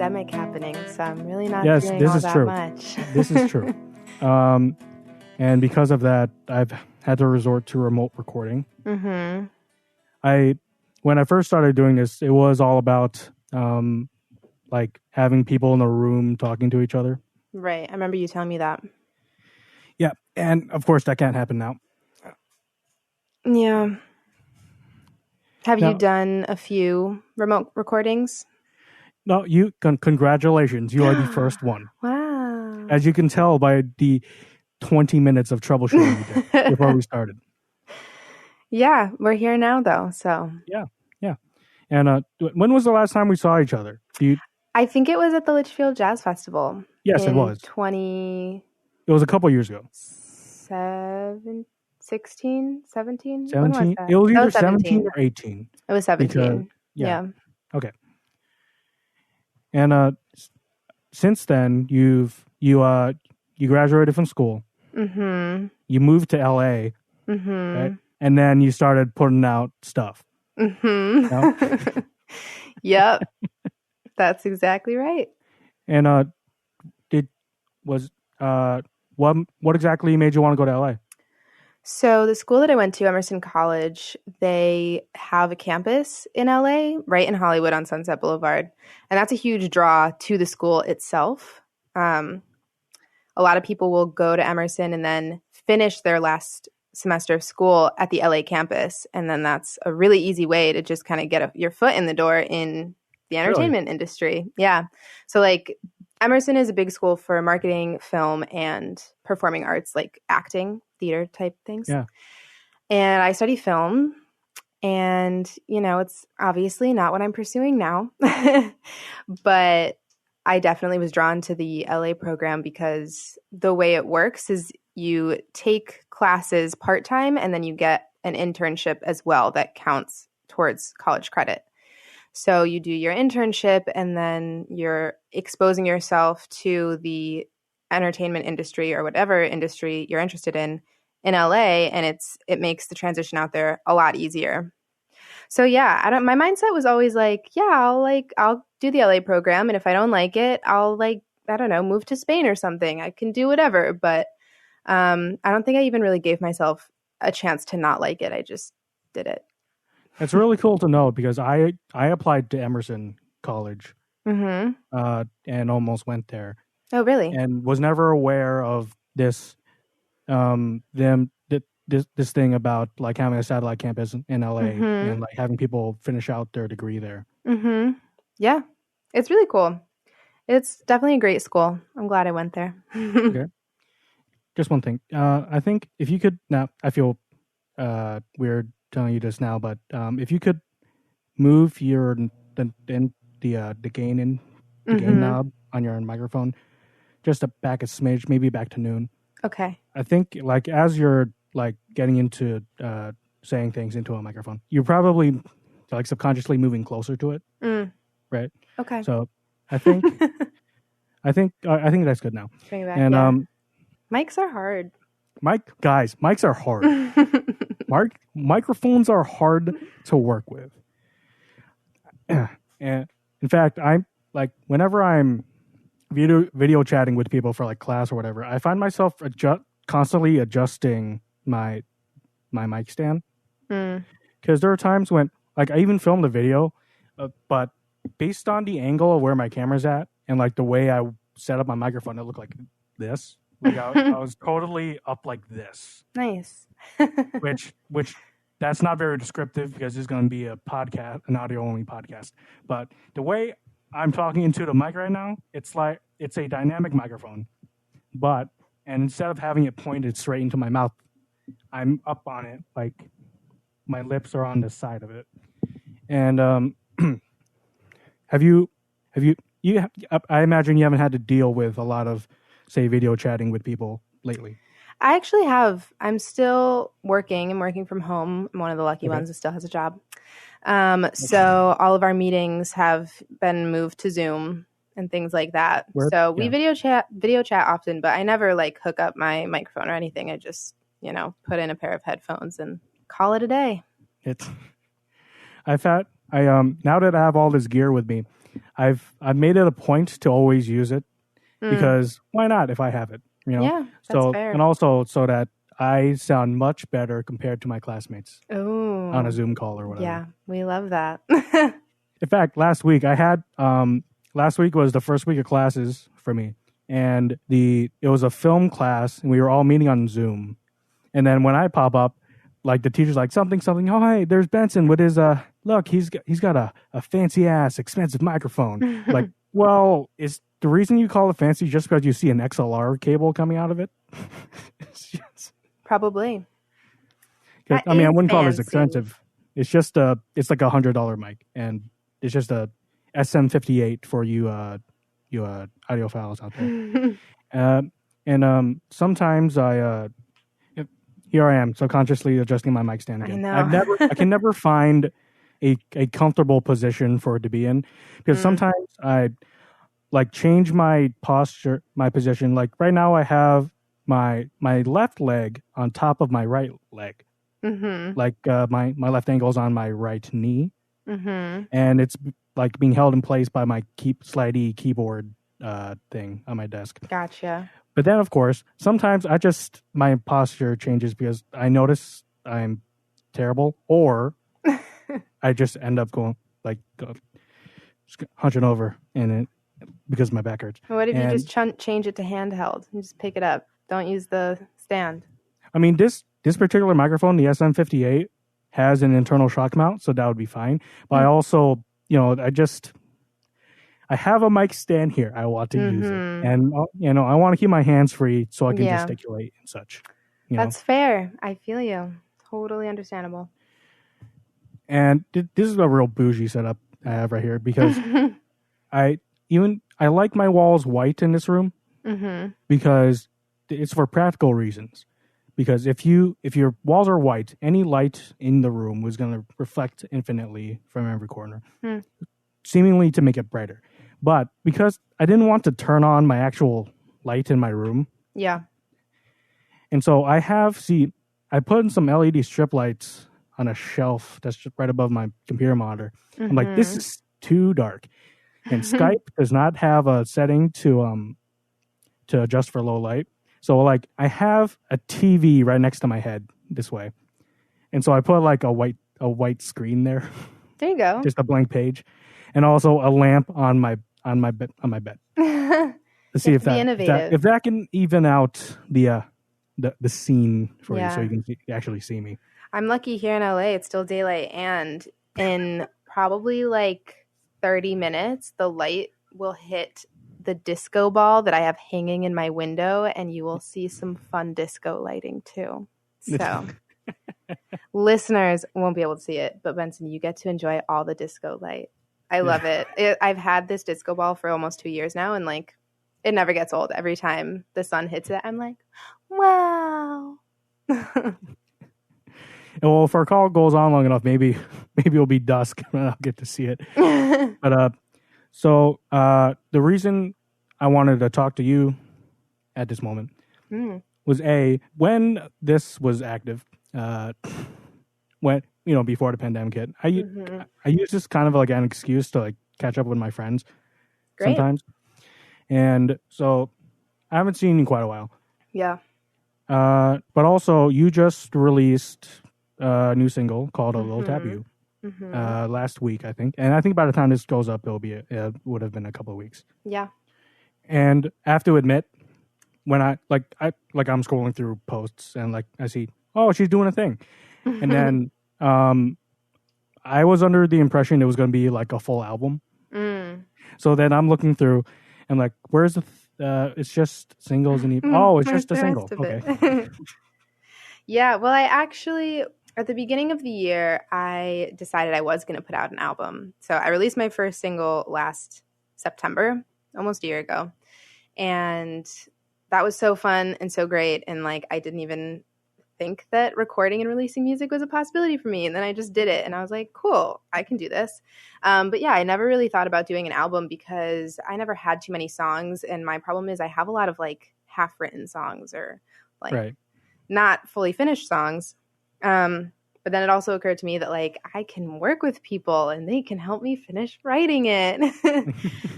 pandemic happening, so I'm really not Yes, doing this all is that true. much. This is true. And because of that, I've had to resort to remote recording. Mm-hmm. When I first started doing this, it was all about like having people in a room talking to each other. Right. I remember you telling me that. Yeah, and of course that can't happen now. Yeah. Have you Now, done a few remote recordings? no, congratulations, you are the first one. Wow. As you can tell by the 20 minutes of troubleshooting we did before we started. Yeah, we're here now though, so. Yeah. And when was the last time we saw each other? I think it was at the Litchfield Jazz Festival. Yes, it was. 2017, It was a couple years ago. 16, 17? When was 17? that? It was That either was 17 or 18. It was 17. Because, Yeah. Okay. And since then, you graduated from school. Mm-hmm. You moved to LA. Mm-hmm. Right? And then you started putting out stuff. Mm-hmm. No? Yep. That's exactly right. And what exactly made you want to go to LA? So the school that I went to, Emerson College, they have a campus in LA, right in Hollywood on Sunset Boulevard. And that's a huge draw to the school itself. A lot of people will go to Emerson and then finish their last semester of school at the LA campus. And then that's a really easy way to just kind of get your foot in the door in the entertainment industry. Yeah. So like Emerson is a big school for marketing, film, and performing arts, like acting, theater type things. Yeah. And I study film. And, it's obviously not what I'm pursuing now. But I definitely was drawn to the LA program because the way it works is you take classes part-time and then you get an internship as well that counts towards college credit. So you do your internship and then you're exposing yourself to the entertainment industry or whatever industry you're interested in LA, and it makes the transition out there a lot easier. So yeah, my mindset was always like, yeah, I'll do the LA program, and if I don't like it, I'll move to Spain or something. I can do whatever, but I don't think I even really gave myself a chance to not like it. I just did it. It's really cool to know because I applied to Emerson College and almost went there. Oh, really? And was never aware of this this thing about like having a satellite campus in LA and like having people finish out their degree there. Mm-hmm. Yeah, it's really cool. It's definitely a great school. I'm glad I went there. Okay. Just one thing. I think if you could now, I feel weird telling you this now, but if you could move the gain knob on your microphone just back a smidge, maybe back to noon. Okay. I think like as you're like getting into saying things into a microphone, you're probably like subconsciously moving closer to it, right? Okay. So I think that's good now. Bring it back, and yeah. Mics are hard. Mics are hard. Microphones are hard to work with. And in fact, I'm like whenever I'm video chatting with people for like class or whatever, I find myself constantly adjusting my mic stand because there are times when like I even filmed the video, but based on the angle of where my camera's at and like the way I set up my microphone, it looked like this. Like I was totally up like this. Nice. which that's not very descriptive because it's going to be a podcast, an audio only podcast. But the way I'm talking into the mic right now, it's like it's a dynamic microphone, and instead of having it pointed straight into my mouth, I'm up on it, like my lips are on the side of it. And I imagine you haven't had to deal with a lot of, say, video chatting with people lately. I actually have. I'm still working. I'm working from home. I'm one of the lucky ones who still has a job. So all of our meetings have been moved to Zoom and things like that. So we video chat often, but I never like hook up my microphone or anything. I just, put in a pair of headphones and call it a day. Now that I have all this gear with me, I've made it a point to always use it Mm. because why not if I have it, you know? Yeah, that's So and fair. also so that I sound much better compared to my classmates on a Oh, Zoom call or whatever. yeah, we love that. In fact, last week was the first week of classes for me, and it was a film class, and we were all meeting on Zoom. And then when I pop up, like the teacher's like something something. Oh hey, there's Benson with his look. He's got a fancy ass expensive microphone. Like, well, is the reason you call it fancy just because you see an XLR cable coming out of it? Probably. That I mean, I is wouldn't call it fancy. expensive. It's like $100 mic, and it's just a SM58 for you audiophiles out there. Uh, and sometimes here I am subconsciously adjusting my mic stand I again. know. I can never find a comfortable position for it to be in because Mm. sometimes I like change my posture, my position. Like right now, I have my left leg on top of my right leg. Mhm. Like my left ankle is on my right knee, Mhm. and it's like being held in place by my slidey keyboard thing on my desk. Gotcha. But then, of course, sometimes my posture changes because I notice I'm terrible, or I just end up going like just hunching over in it because my back hurts. What if you just And change it to handheld? You just pick it up. Don't use the stand. I mean, this particular microphone, the SM58, has an internal shock mount, so that would be fine. But I Mm. also, I have a mic stand here. I want to use it, Mhm. and I want to keep my hands free so I can Yeah, gesticulate and such. You know, that's fair. I feel you. Totally understandable. and this is a real bougie setup I have right here because I I like my walls white in this room Mhm. because it's for practical reasons. Because if your walls are white, any light in the room was going to reflect infinitely from every corner, Hmm. seemingly to make it brighter. But because I didn't want to turn on my actual light in my room, Yeah. and so I put in some LED strip lights on a shelf that's just right above my computer monitor. I'm like, this Mhm. is too dark. And Skype does not have a setting to adjust for low light. So like I have a TV right next to my head this way. And so I put like a white screen there, There you go. just a blank page, and also a lamp on my bed You to see have if to be innovative. that can even out the scene for you so Yeah. you can actually see me. I'm lucky here in LA, it's still daylight, and in probably like 30 minutes, the light will hit the disco ball that I have hanging in my window, and you will see some fun disco lighting too. So, listeners won't be able to see it, but Benson, you get to enjoy all the disco light. I love it. I've had this disco ball for almost 2 years now, and like it never gets old. Every time the sun hits it, I'm like, wow. Well, if our call goes on long enough, maybe it'll be dusk and I'll get to see it. But the reason I wanted to talk to you at this moment Mm. was when this was active, uh, when before the pandemic hit. Mm-hmm. I use this kind of like an excuse to like catch up with my friends Great. sometimes, and so I haven't seen you in quite a while. Yeah. But also you just released a new single called "A Little Mm-hmm. Taboo" Mm-hmm. last week, I think, and I think by the time this goes up, it would have been a couple of weeks. Yeah. And I have to admit, when I'm scrolling through posts and like I see, oh, she's doing a thing, and then um, I was under the impression it was going to be like a full album. Mm. So then I'm looking through, and like, where's it's just singles and it's Where's just a the single. rest of Okay. it? Yeah. Well, I actually, at the beginning of the year, I decided I was going to put out an album. So I released my first single last September, almost a year ago. And that was so fun and so great. And like, I didn't even think that recording and releasing music was a possibility for me. And then I just did it. And I was like, cool, I can do this. But yeah, I never really thought about doing an album because I never had too many songs. And my problem is I have a lot of like half written songs or like Right. not fully finished songs. Um, But then it also occurred to me that like I can work with people and they can help me finish writing it.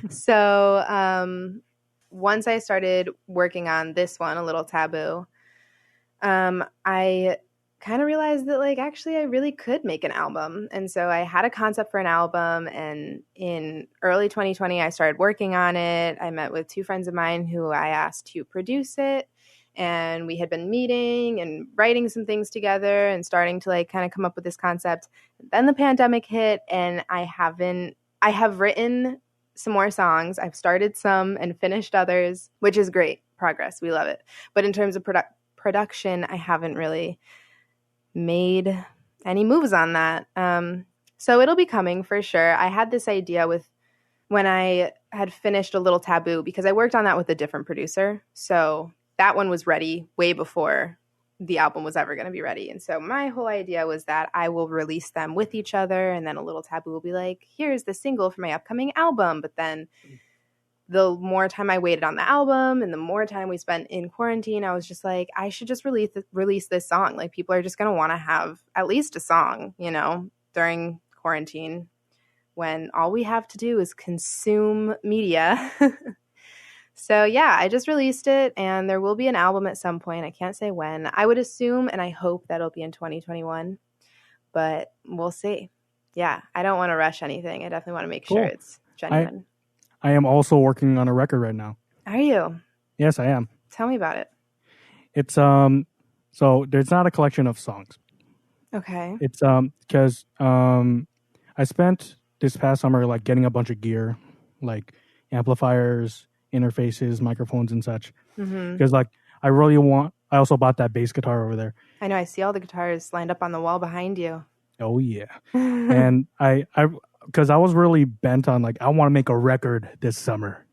So once I started working on this one, A Little Taboo, I kind of realized that like actually I really could make an album. And so I had a concept for an album, and in early 2020 I started working on it. I met with two friends of mine who I asked to produce it, and we had been meeting and writing some things together and starting to like kind of come up with this concept. Then the pandemic hit, and I have written some more songs. I've started some and finished others, which is great progress. We love it. But in terms of production, I haven't really made any moves on that. So it'll be coming for sure. I had this idea with when I had finished A Little Taboo, because I worked on that with a different producer. So that one was ready way before the album was ever going to be ready. And so my whole idea was that I will release them with each other, and then A Little Taboo will be like, here's the single for my upcoming album. But then the more time I waited on the album and the more time we spent in quarantine, I was just like, I should just release this song. Like, people are just going to want to have at least a song, you know, during quarantine when all we have to do is consume media. So yeah, I just released it, and there will be an album at some point. I can't say when. I would assume and I hope that it'll be in 2021, but we'll see. Yeah, I don't want to rush anything. I definitely want to make sure it's genuine. I am also working on a record right now. Are you? Yes, I am. Tell me about it. It's so there's not a collection of songs. Okay. It's because I spent this past summer like getting a bunch of gear, like amplifiers, interfaces, microphones, and such. Because like I also bought that bass guitar over there. I know. I see all the guitars lined up on the wall behind you. Oh yeah. And I because I was really bent on like I want to make a record this summer,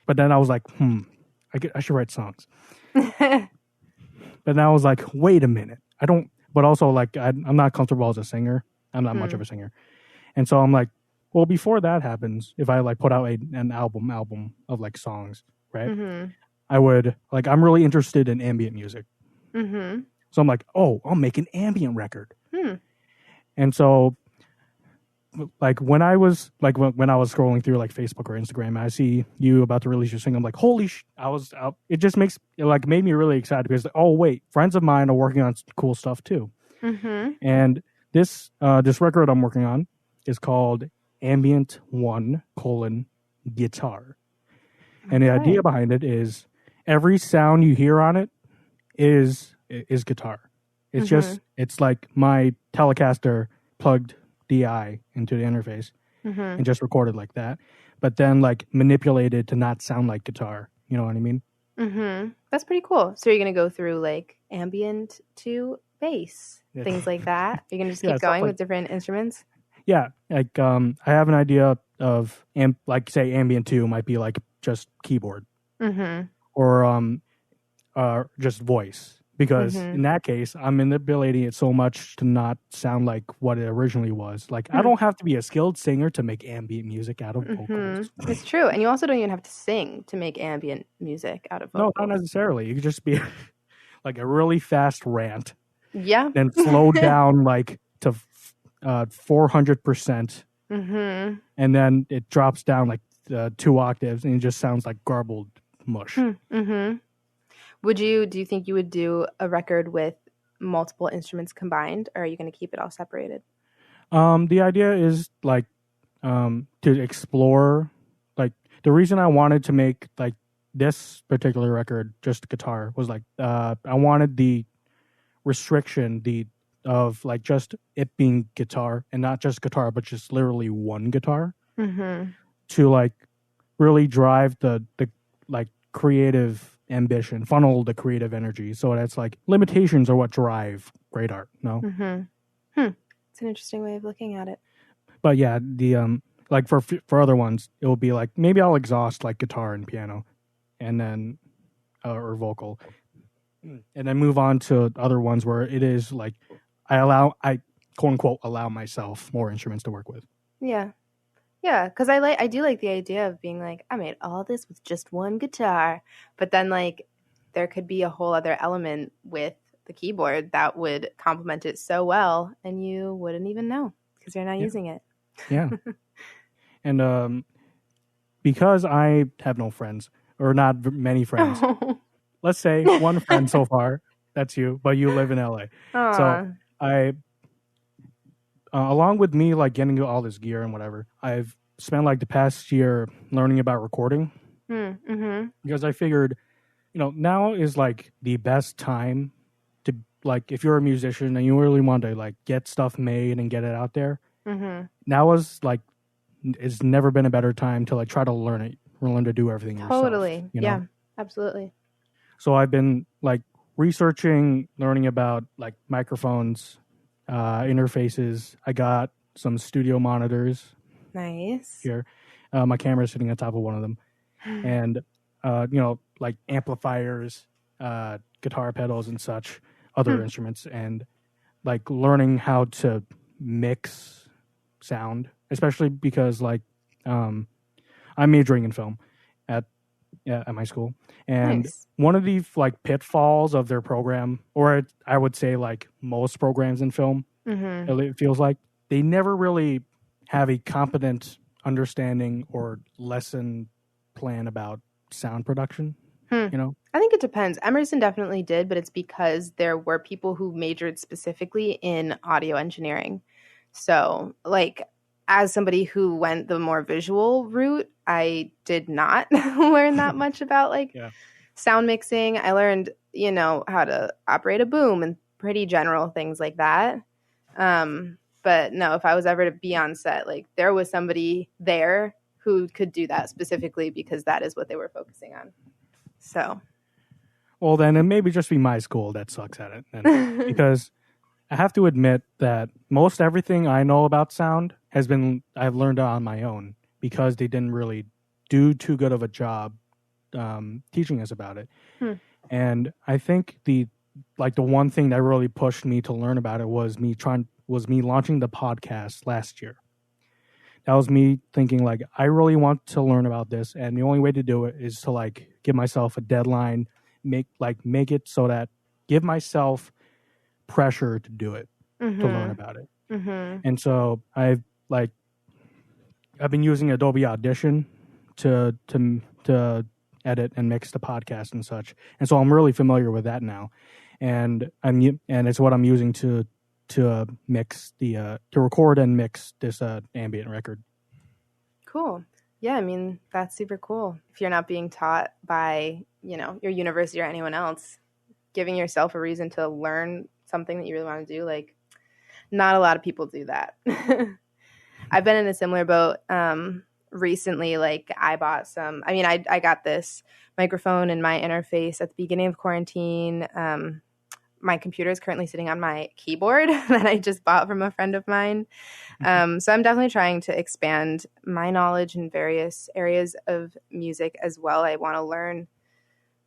but then I was like, I should write songs. But then I was like, wait a minute, I don't. But also like I'm not comfortable as a singer. I'm not much of a singer, and so I'm like, well, before that happens, if I like put out an album of like songs, right? I would like I'm really interested in ambient music, so I'm like, oh, I'll make an ambient record. And so, like when I was scrolling through like Facebook or Instagram, I see you about to release your single. I'm like, holy I was out. It just made me really excited because oh wait, friends of mine are working on cool stuff too. And this record I'm working on is called Ambient 1: Guitar. And the idea behind it is every sound you hear on it is guitar. It's just it's like my Telecaster plugged DI into the interface and just recorded like that, but then like manipulated to not sound like guitar. You know what I mean? That's pretty cool. So you're gonna go through like ambient to bass, things like that. You're gonna just keep going with different instruments. Yeah, like I have an idea of like say ambient 2 might be like just keyboard, or just voice. Because in that case, I'm manipulating it so much to not sound like what it originally was. Like, I don't have to be a skilled singer to make ambient music out of vocals. It's true. And you also don't even have to sing to make ambient music out of vocals. No, not necessarily. You could just be like a really fast rant. Yeah. Then slow down like to 400%. And then it drops down like 2 octaves and it just sounds like garbled mush. Do you think you would do a record with multiple instruments combined, or are you going to keep it all separated? The idea is like to explore, like the reason I wanted to make like this particular record just guitar was like I wanted the restriction of like just it being guitar and not just guitar but just literally one guitar to like really drive the like creative ambition, funnel the creative energy. So that's like limitations are what drive great art. No. It's an interesting way of looking at it. But yeah, the like for other ones, it will be like maybe I'll exhaust like guitar and piano, and then or vocal, and then move on to other ones where it is like I quote unquote allow myself more instruments to work with. Yeah. Yeah, because I do like the idea of being like, I made all this with just one guitar, but then like there could be a whole other element with the keyboard that would complement it so well, and you wouldn't even know because you're not Yeah. using it. Yeah. And because I have no friends, or not many friends, let's say one friend so far, that's you, but you live in LA. So Aw. I, along with me, like getting all this gear and whatever, I've spent like the past year learning about recording Mm-hmm. because I figured, now is like the best time to, like, if you're a musician and you really want to like get stuff made and get it out there. Mm-hmm. Now is like, it's never been a better time to like try to learn to do everything yourself. Totally. Yeah, absolutely. So I've been like researching, learning about like microphones, interfaces. I got some studio monitors Nice. here. My camera's sitting on top of one of them, and like amplifiers, guitar pedals, and such other instruments, and like learning how to mix sound, especially because like I'm majoring in film at at my school, and Nice. one of the like pitfalls of their program, or I would say like most programs in film, Mm-hmm. it feels like they never really have a competent understanding or lesson plan about sound production. I think it depends. Emerson definitely did, but it's because there were people who majored specifically in audio engineering. So, like, as somebody who went the more visual route, I did not learn that much about like Yeah. sound mixing. I learned, how to operate a boom and pretty general things like that. But no, if I was ever to be on set, like there was somebody there who could do that specifically because that is what they were focusing on. So, Well, then it maybe just be my school that sucks at it, then, because I have to admit that most everything I know about sound I've learned on my own because they didn't really do too good of a job teaching us about it. And I think the one thing that really pushed me to learn about it was me launching the podcast last year. That was me thinking like, I really want to learn about this, and the only way to do it is to like give myself a deadline, make it so that give myself pressure to do it, to learn about it. And so I've been using Adobe Audition to edit and mix the podcast and such, and so I'm really familiar with that now, and it's what I'm using to mix to record and mix this ambient record. Cool. Yeah, I mean, that's super cool. If you're not being taught by, your university or anyone else, giving yourself a reason to learn something that you really want to do, like not a lot of people do that. I've been in a similar boat recently. Like I bought I got this microphone and my interface at the beginning of quarantine. My computer is currently sitting on my keyboard that I just bought from a friend of mine. So I'm definitely trying to expand my knowledge in various areas of music as well. I want to learn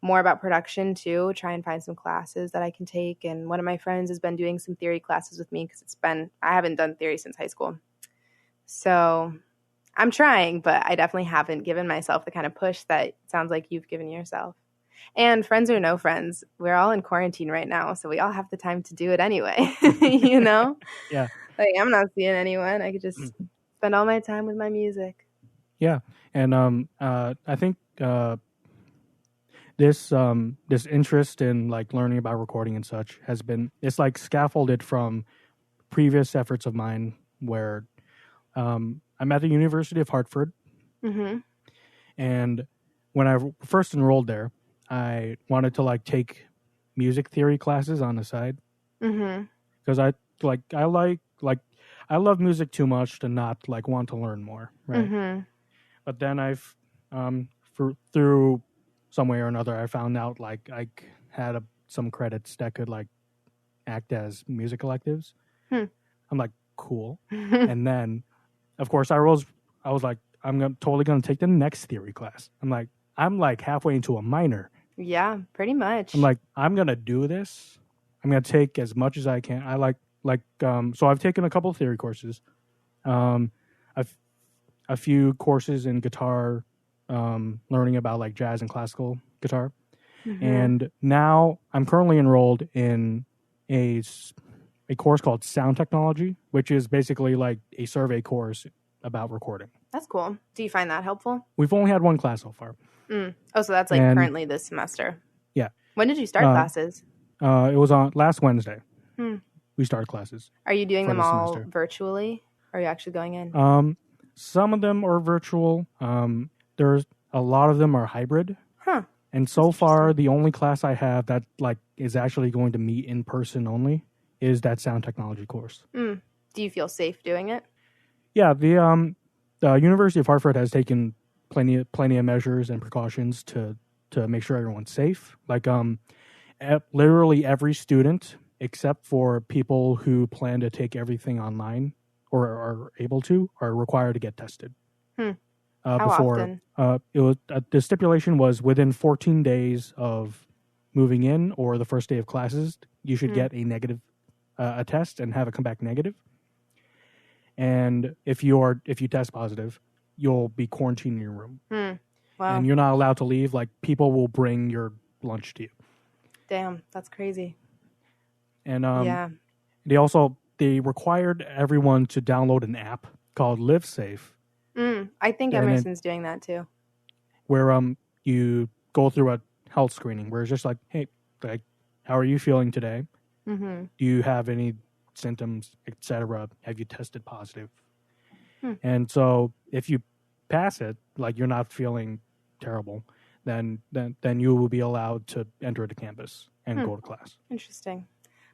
more about production too, try and find some classes that I can take. And one of my friends has been doing some theory classes with me because I haven't done theory since high school. So I'm trying, but I definitely haven't given myself the kind of push that sounds like you've given yourself. And friends or no friends, we're all in quarantine right now, so we all have the time to do it anyway. Yeah. Like I'm not seeing anyone. I could just spend all my time with my music. Yeah. And I think this interest in like learning about recording and such it's like scaffolded from previous efforts of mine where I'm at the University of Hartford. And when I first enrolled there, I wanted to like take music theory classes on the side because I love music too much to not like want to learn more, right? But then I've through some way or another, I found out like I had some credits that could like act as music electives. I'm like, cool. And then, of course, I was like, totally gonna take the next theory class. I'm like halfway into a minor. Yeah, pretty much. I'm like, I'm gonna do this. I'm gonna take as much as I can. So I've taken a couple of theory courses, a few courses in guitar, learning about like jazz and classical guitar, and now I'm currently enrolled in a a course called Sound Technology, which is basically like a survey course about recording. That's cool. Do you find that helpful? We've only had one class so far. Oh, so that's like And currently this semester. yeah. When did you start classes? It was on last Wednesday. We started classes. Are you doing for them this all semester. virtually? Or are you actually going in? Some of them are virtual. There's a lot of them are hybrid. Huh. And so far, the only class I have that like is actually going to meet in person only is that sound technology course. Do you feel safe doing it? Yeah, the University of Hartford has taken plenty of measures and precautions to make sure everyone's safe. Like literally every student, except for people who plan to take everything online or are able to, are required to get tested. How before often? It was the stipulation was within 14 days of moving in or the first day of classes, you should get a negative a test and have it come back negative. And if you test positive, you'll be quarantined in your room. Wow. And you're not allowed to leave. Like people will bring your lunch to you. Damn, that's crazy. And yeah. they required everyone to download an app called Live Safe. I think Emerson's doing that too. Where you go through a health screening where it's just like, hey, like, how are you feeling today? Do you have any symptoms, etc.? Have you tested positive? And so if you pass it, like you're not feeling terrible, then you will be allowed to enter the campus and go to class. Interesting.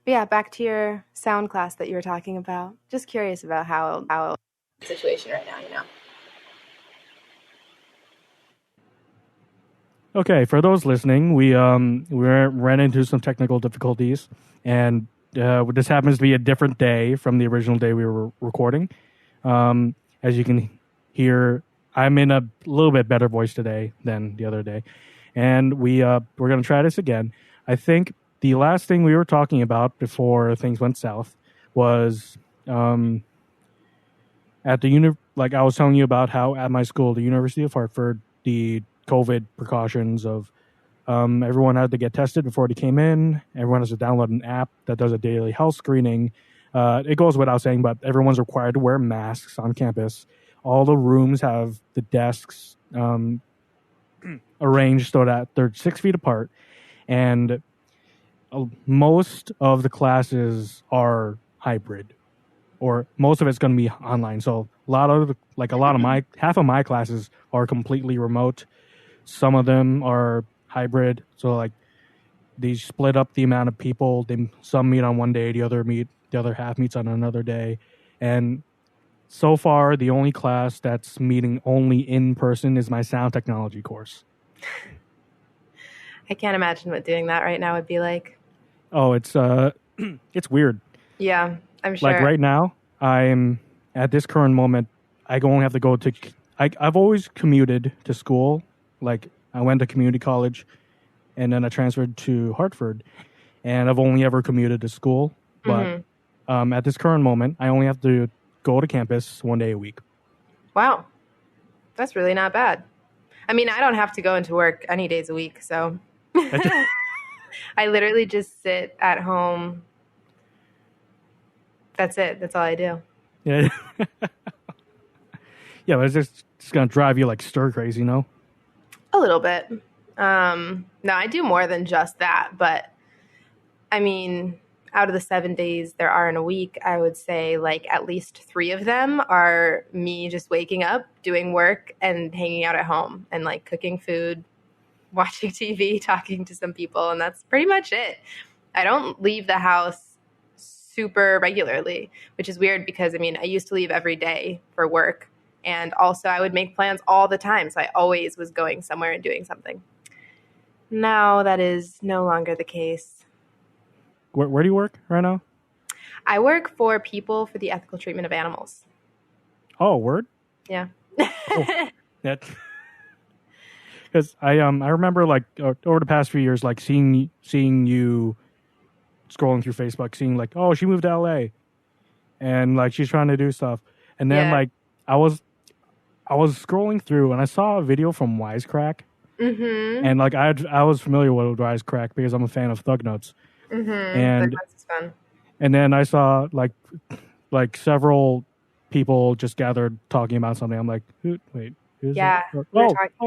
But yeah, back to your sound class that you were talking about. Just curious about how situation right now, you know. Okay, for those listening, we ran into some technical difficulties, and this happens to be a different day from the original day we were recording. As you can hear, I'm in a little bit better voice today than the other day, and we're going to try this again. I think the last thing we were talking about before things went south was at the like I was telling you about how at my school, the University of Hartford, the COVID precautions of everyone had to get tested before they came in. Everyone has to download an app that does a daily health screening. It goes without saying, but everyone's required to wear masks on campus. All the rooms have the desks arranged so that they're 6 feet apart. And most of the classes are hybrid, or most of it's going to be online. So half of my classes are completely remote. Some of them are hybrid, so like they split up the amount of people. Some meet on one day, the other half meets on another day, and so far the only class that's meeting only in person is my sound technology course. I can't imagine what doing that right now would be like. Oh, it's weird. Yeah, I'm sure. Like right now, I'm at this current moment. I only have to go to. I've always commuted to school. Like I went to community college, and then I transferred to Hartford, and I've only ever commuted to school. But at this current moment, I only have to go to campus one day a week. Wow, that's really not bad. I mean, I don't have to go into work any days a week, so I literally just sit at home. That's it. That's all I do. Yeah, yeah, but it's just gonna drive you like stir crazy, you know? A little bit. No, I do more than just that, but I mean, out of the 7 days there are in a week, I would say like at least 3 of them are me just waking up, doing work, and hanging out at home and like cooking food, watching TV, talking to some people, and that's pretty much it. I don't leave the house super regularly, which is weird because I mean, I used to leave every day for work. And also I would make plans all the time. So I always was going somewhere and doing something. Now that is no longer the case. Where do you work right now? I work for People for the Ethical Treatment of Animals. Oh, word? Yeah. That because I remember like over the past few years, like seeing you scrolling through Facebook, seeing like, oh, she moved to LA, and like she's trying to do stuff, and then like I was scrolling through and I saw a video from Wisecrack, and like I was familiar with Wisecrack because I'm a fan of Thug Nuts, and Thug Nuts is fun. And then I saw like several people just gathered talking about something. I'm like, wait, who's that? Yeah, we were Oh, talking oh,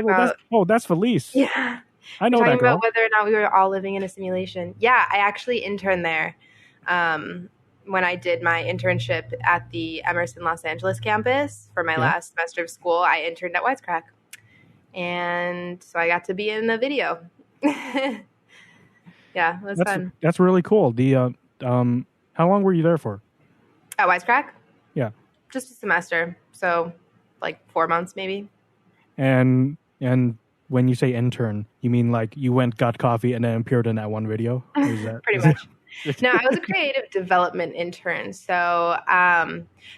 about that's Felice. yeah, I we're know talking that about girl. whether or not we were all living in a simulation. Yeah, I actually interned there. Um, when I did my internship at the Emerson Los Angeles campus for my Yeah, last semester of school, I interned at Wisecrack, and so I got to be in the video. Yeah, it was fun. that's really cool. How long were you there for? At Wisecrack, Yeah, just a semester, so like 4 months maybe. and when you say intern, you mean like you went, got coffee, and then appeared in that one video? Is that Pretty is it? much. No, I was a creative development intern. So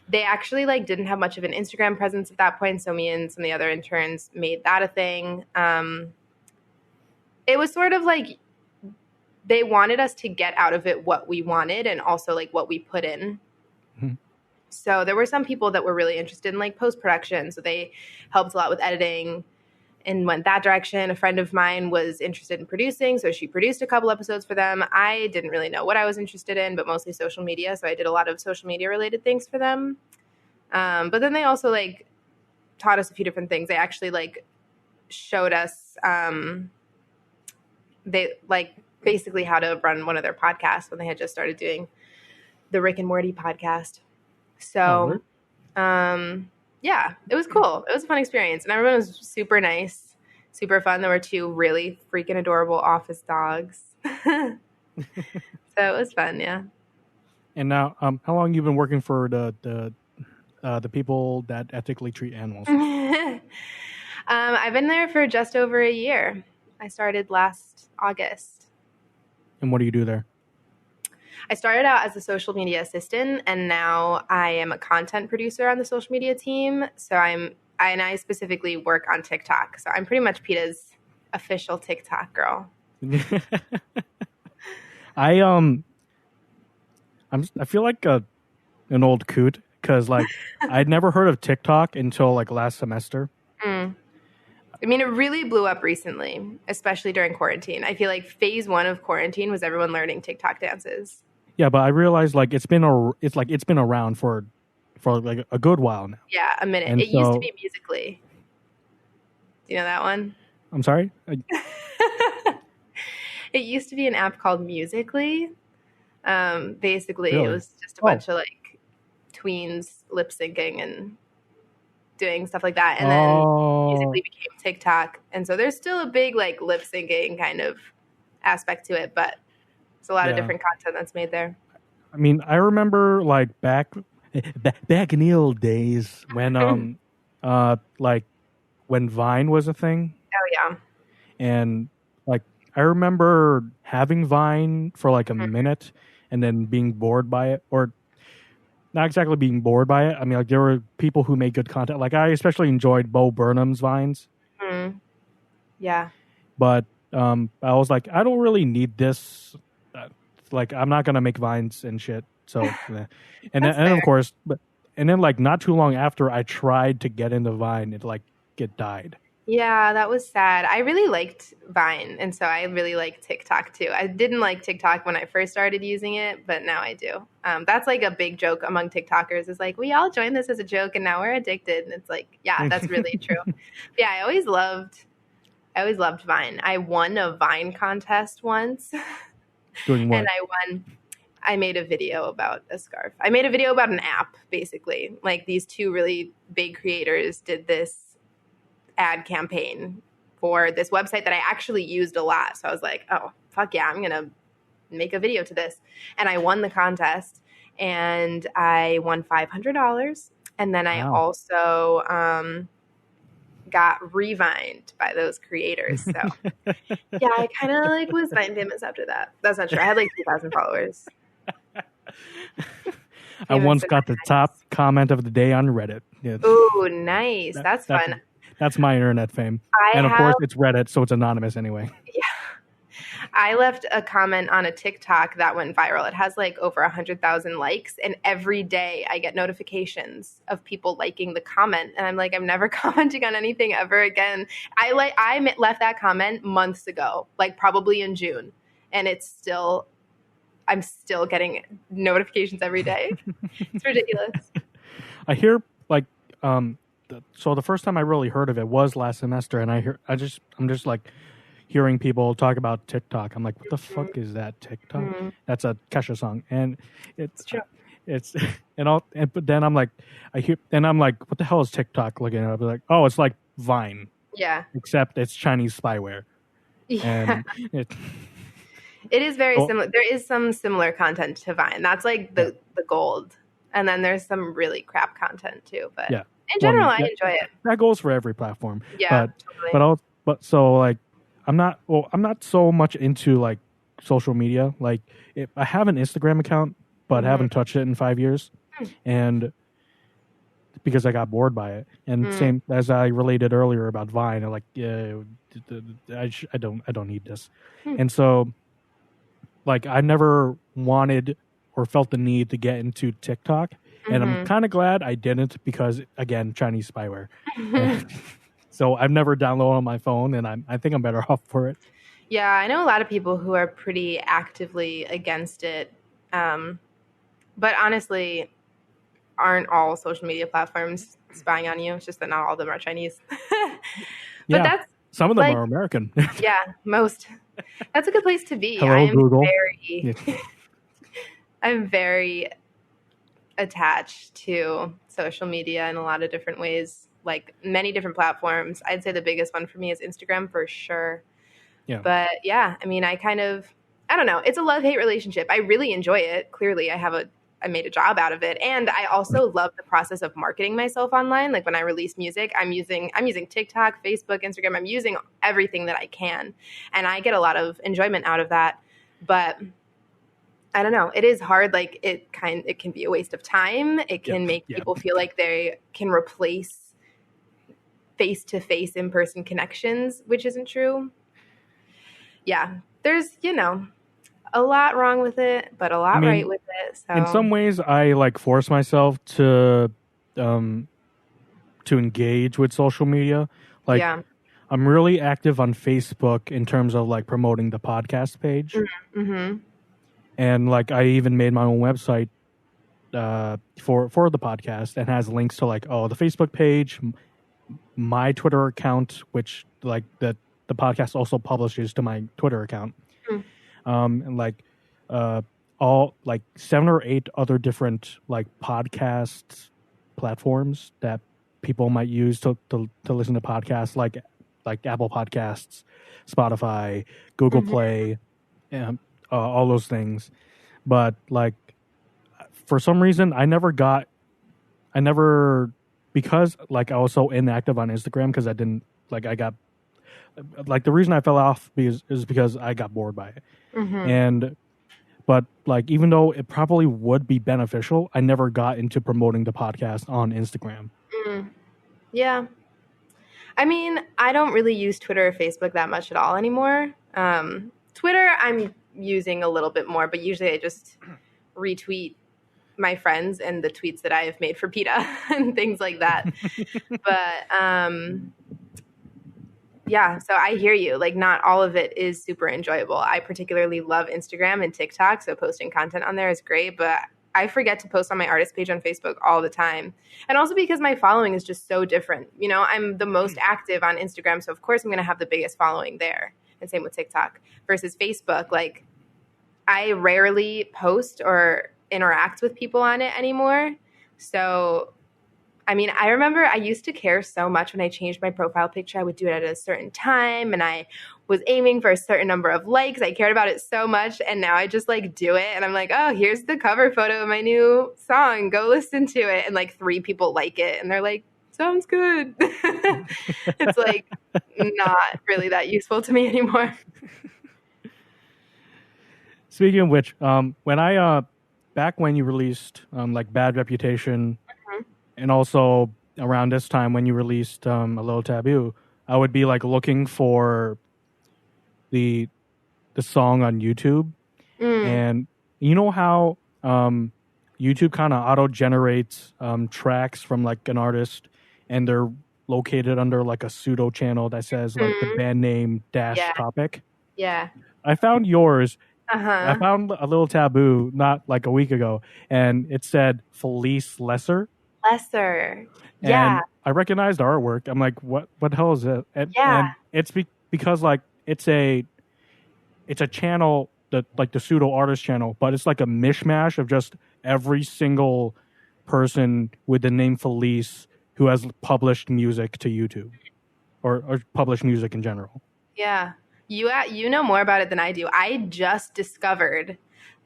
they actually like didn't have much of an Instagram presence at that point. So me and some of the other interns made that a thing. It was sort of like they wanted us to get out of it what we wanted and also like what we put in. Mhm. So there were some people that were really interested in like post-production. So they helped a lot with editing and went that direction. A friend of mine was interested in producing, so she produced a couple episodes for them. I didn't really know what I was interested in, but mostly social media, so I did a lot of social media related things for them. But then they also like taught us a few different things. They actually like showed us they like basically how to run one of their podcasts when they had just started doing the Rick and Morty podcast. Oh, really? So yeah, it was cool. It was a fun experience, and everyone was super nice, super fun. There were two really freaking adorable office dogs, so it was fun. Yeah. And now, how long you been working for the people that ethically treat animals? I've been there for just over a year. I started last August. And what do you do there? I started out as a social media assistant, and now I am a content producer on the social media team. So I specifically work on TikTok. So I'm pretty much PETA's official TikTok girl. I I feel like an old coot because like I'd never heard of TikTok until like last semester. Mm. I mean, it really blew up recently, especially during quarantine. I feel like phase one of quarantine was everyone learning TikTok dances. Yeah, but I realized like it's been around for like a good while now. Yeah, a minute. And It used to so be Musically. Do you know that one? I'm sorry. It used to be an app called Musically. Basically, it Really? was just a Oh. bunch of like tweens lip syncing and doing stuff like that. And then Musically became TikTok. And so there's still a big like lip syncing kind of aspect to it, but it's a lot of Yeah. different content that's made there. I mean, I remember like back in the old days when like when Vine was a thing, Oh yeah. and like I remember having Vine for like a minute and then being bored by it, or not exactly being bored by it. I mean, like there were people who made good content. Like I especially enjoyed Bo Burnham's Vines, Yeah. but I was like, I don't really need this. Like I'm not gonna make Vines and shit. So, and That's then fair. of course, and then like not too long after I tried to get into Vine, it died. Yeah, that was sad. I really liked Vine, and so I really like TikTok too. I didn't like TikTok when I first started using it, but now I do. That's like a big joke among TikTokers is like, we all joined this as a joke and now we're addicted. And it's like, yeah, that's really true. Yeah, I always loved Vine. I won a Vine contest once. Doing what? And I made a video about a scarf. I made a video about an app, basically. Like these two really big creators did this ad campaign for this website that I actually used a lot. So I was like, oh, fuck yeah, I'm going to make a video to this. And I won the contest and I won $500. And then I also got revined by those creators. So yeah, I kind of like was Vine famous after that. That's not true. I had like 2,000 followers. I once got the top comment of the day on Reddit. Yeah. Ooh, nice. That's fun. That's my internet fame. And of course, it's Reddit, so it's anonymous anyway. Yeah. I left a comment on a TikTok that went viral. It has like over 100,000 likes, and every day I get notifications of people liking the comment, and I'm like, I'm never commenting on anything ever again. I left that comment months ago, like probably in June, and it's still I'm still getting notifications every day. It's ridiculous. I hear like so the first time I really heard of it was last semester, and I'm just like hearing people talk about TikTok. I'm like, what the fuck is that TikTok? Mm-hmm. That's a Kesha song, and It's true. it's but then I'm like, what the hell is TikTok? Looking at it, I'm like, oh, it's like Vine, Yeah. except it's Chinese spyware, Yeah. and it. It is very Oh, similar. There is some similar content to Vine. That's like yeah, the gold. And then there's some really crap content too. But yeah. in Well, I general, mean, I enjoy it. that goes for every platform, Yeah, but totally. so like I'm not so much into like social media. Like I have an Instagram account, but Mm-hmm. haven't touched it in 5 years, and because I got bored by it. And Mm. same as I related earlier about Vine, I'm like, yeah, I don't need this. Hmm. And so like I never wanted or felt the need to get into TikTok, and I'm kind of glad I didn't because again, Chinese spyware. Mm-hmm. So I've never downloaded on my phone, and I think I'm better off for it. Yeah, I know a lot of people who are pretty actively against it. But honestly, aren't all social media platforms spying on you? It's just that not all of them are Chinese. But Yeah, that's some of them like, are American. yeah, most. That's a good place to be. Hello, Google. Very, I'm very attached to social media in a lot of different ways, like many different platforms. I'd say the biggest one for me is Instagram for sure. Yeah. But yeah, I mean, I don't know. It's a love-hate relationship. I really enjoy it. Clearly, I made a job out of it. And I also love the process of marketing myself online. Like when I release music, I'm using TikTok, Facebook, Instagram. I'm using everything that I can. And I get a lot of enjoyment out of that. But I don't know. It is hard. Like it can be a waste of time. It can make people feel like they can replace face-to-face in-person connections, which isn't true. Yeah. There's, a lot wrong with it, but a I lot right mean, with it. So in some ways, I like force myself to engage with social media. Like, yeah. I'm really active on Facebook in terms of like promoting the podcast page, Mm-hmm. and like I even made my own website for the podcast and has links to like the Facebook page, my Twitter account, which like the podcast also publishes to my Twitter account, and like all like 7 or 8 other different like podcast platforms that people might use to listen to podcasts, like Apple Podcasts, Spotify, Google Play, and all those things. But like for some reason, because like I was so inactive on Instagram because I didn't like I got like the reason I fell off is because I got bored by it. And but like even though it probably would be beneficial, I never got into promoting the podcast on Instagram. Yeah. I mean, I don't really use Twitter or Facebook that much at all anymore. Twitter, I'm using a little bit more, but usually I just retweet my friends and the tweets that I have made for PETA and things like that. But yeah, so I hear you. Like, not all of it is super enjoyable. I particularly love Instagram and TikTok, so posting content on there is great, but I forget to post on my artist page on Facebook all the time. And also because my following is just so different. I'm the most active on Instagram, so of course I'm going to have the biggest following there. And same with TikTok versus Facebook. Like, I rarely post or interact with people on it anymore. So I mean, I remember I used to care so much when I changed my profile picture. I would do it at a certain time, and I was aiming for a certain number of likes. I cared about it so much, and now I just like do it, and I'm like, oh, here's the cover photo of my new song. Go listen to it, and like 3 people like it, and they're like, sounds good. It's like not really that useful to me anymore. Speaking of which, when I back when you released like Bad Reputation, and also around this time when you released A Little Taboo, I would be like looking for the song on YouTube, and you know how YouTube kind of auto generates tracks from like an artist, and they're located under like a pseudo channel that says like the band name dash topic. Yeah. I found yours, I Uh-huh. found a little taboo not like a week ago, and it said Felice Lesser, Lesser. Yeah. and I recognized the artwork. I'm like, what the hell is it? Yeah. And it's because like it's a channel that like the pseudo artist channel, but it's like a mishmash of just every single person with the name Felice who has published music to YouTube or published music in general. Yeah. You know more about it than I do. I just discovered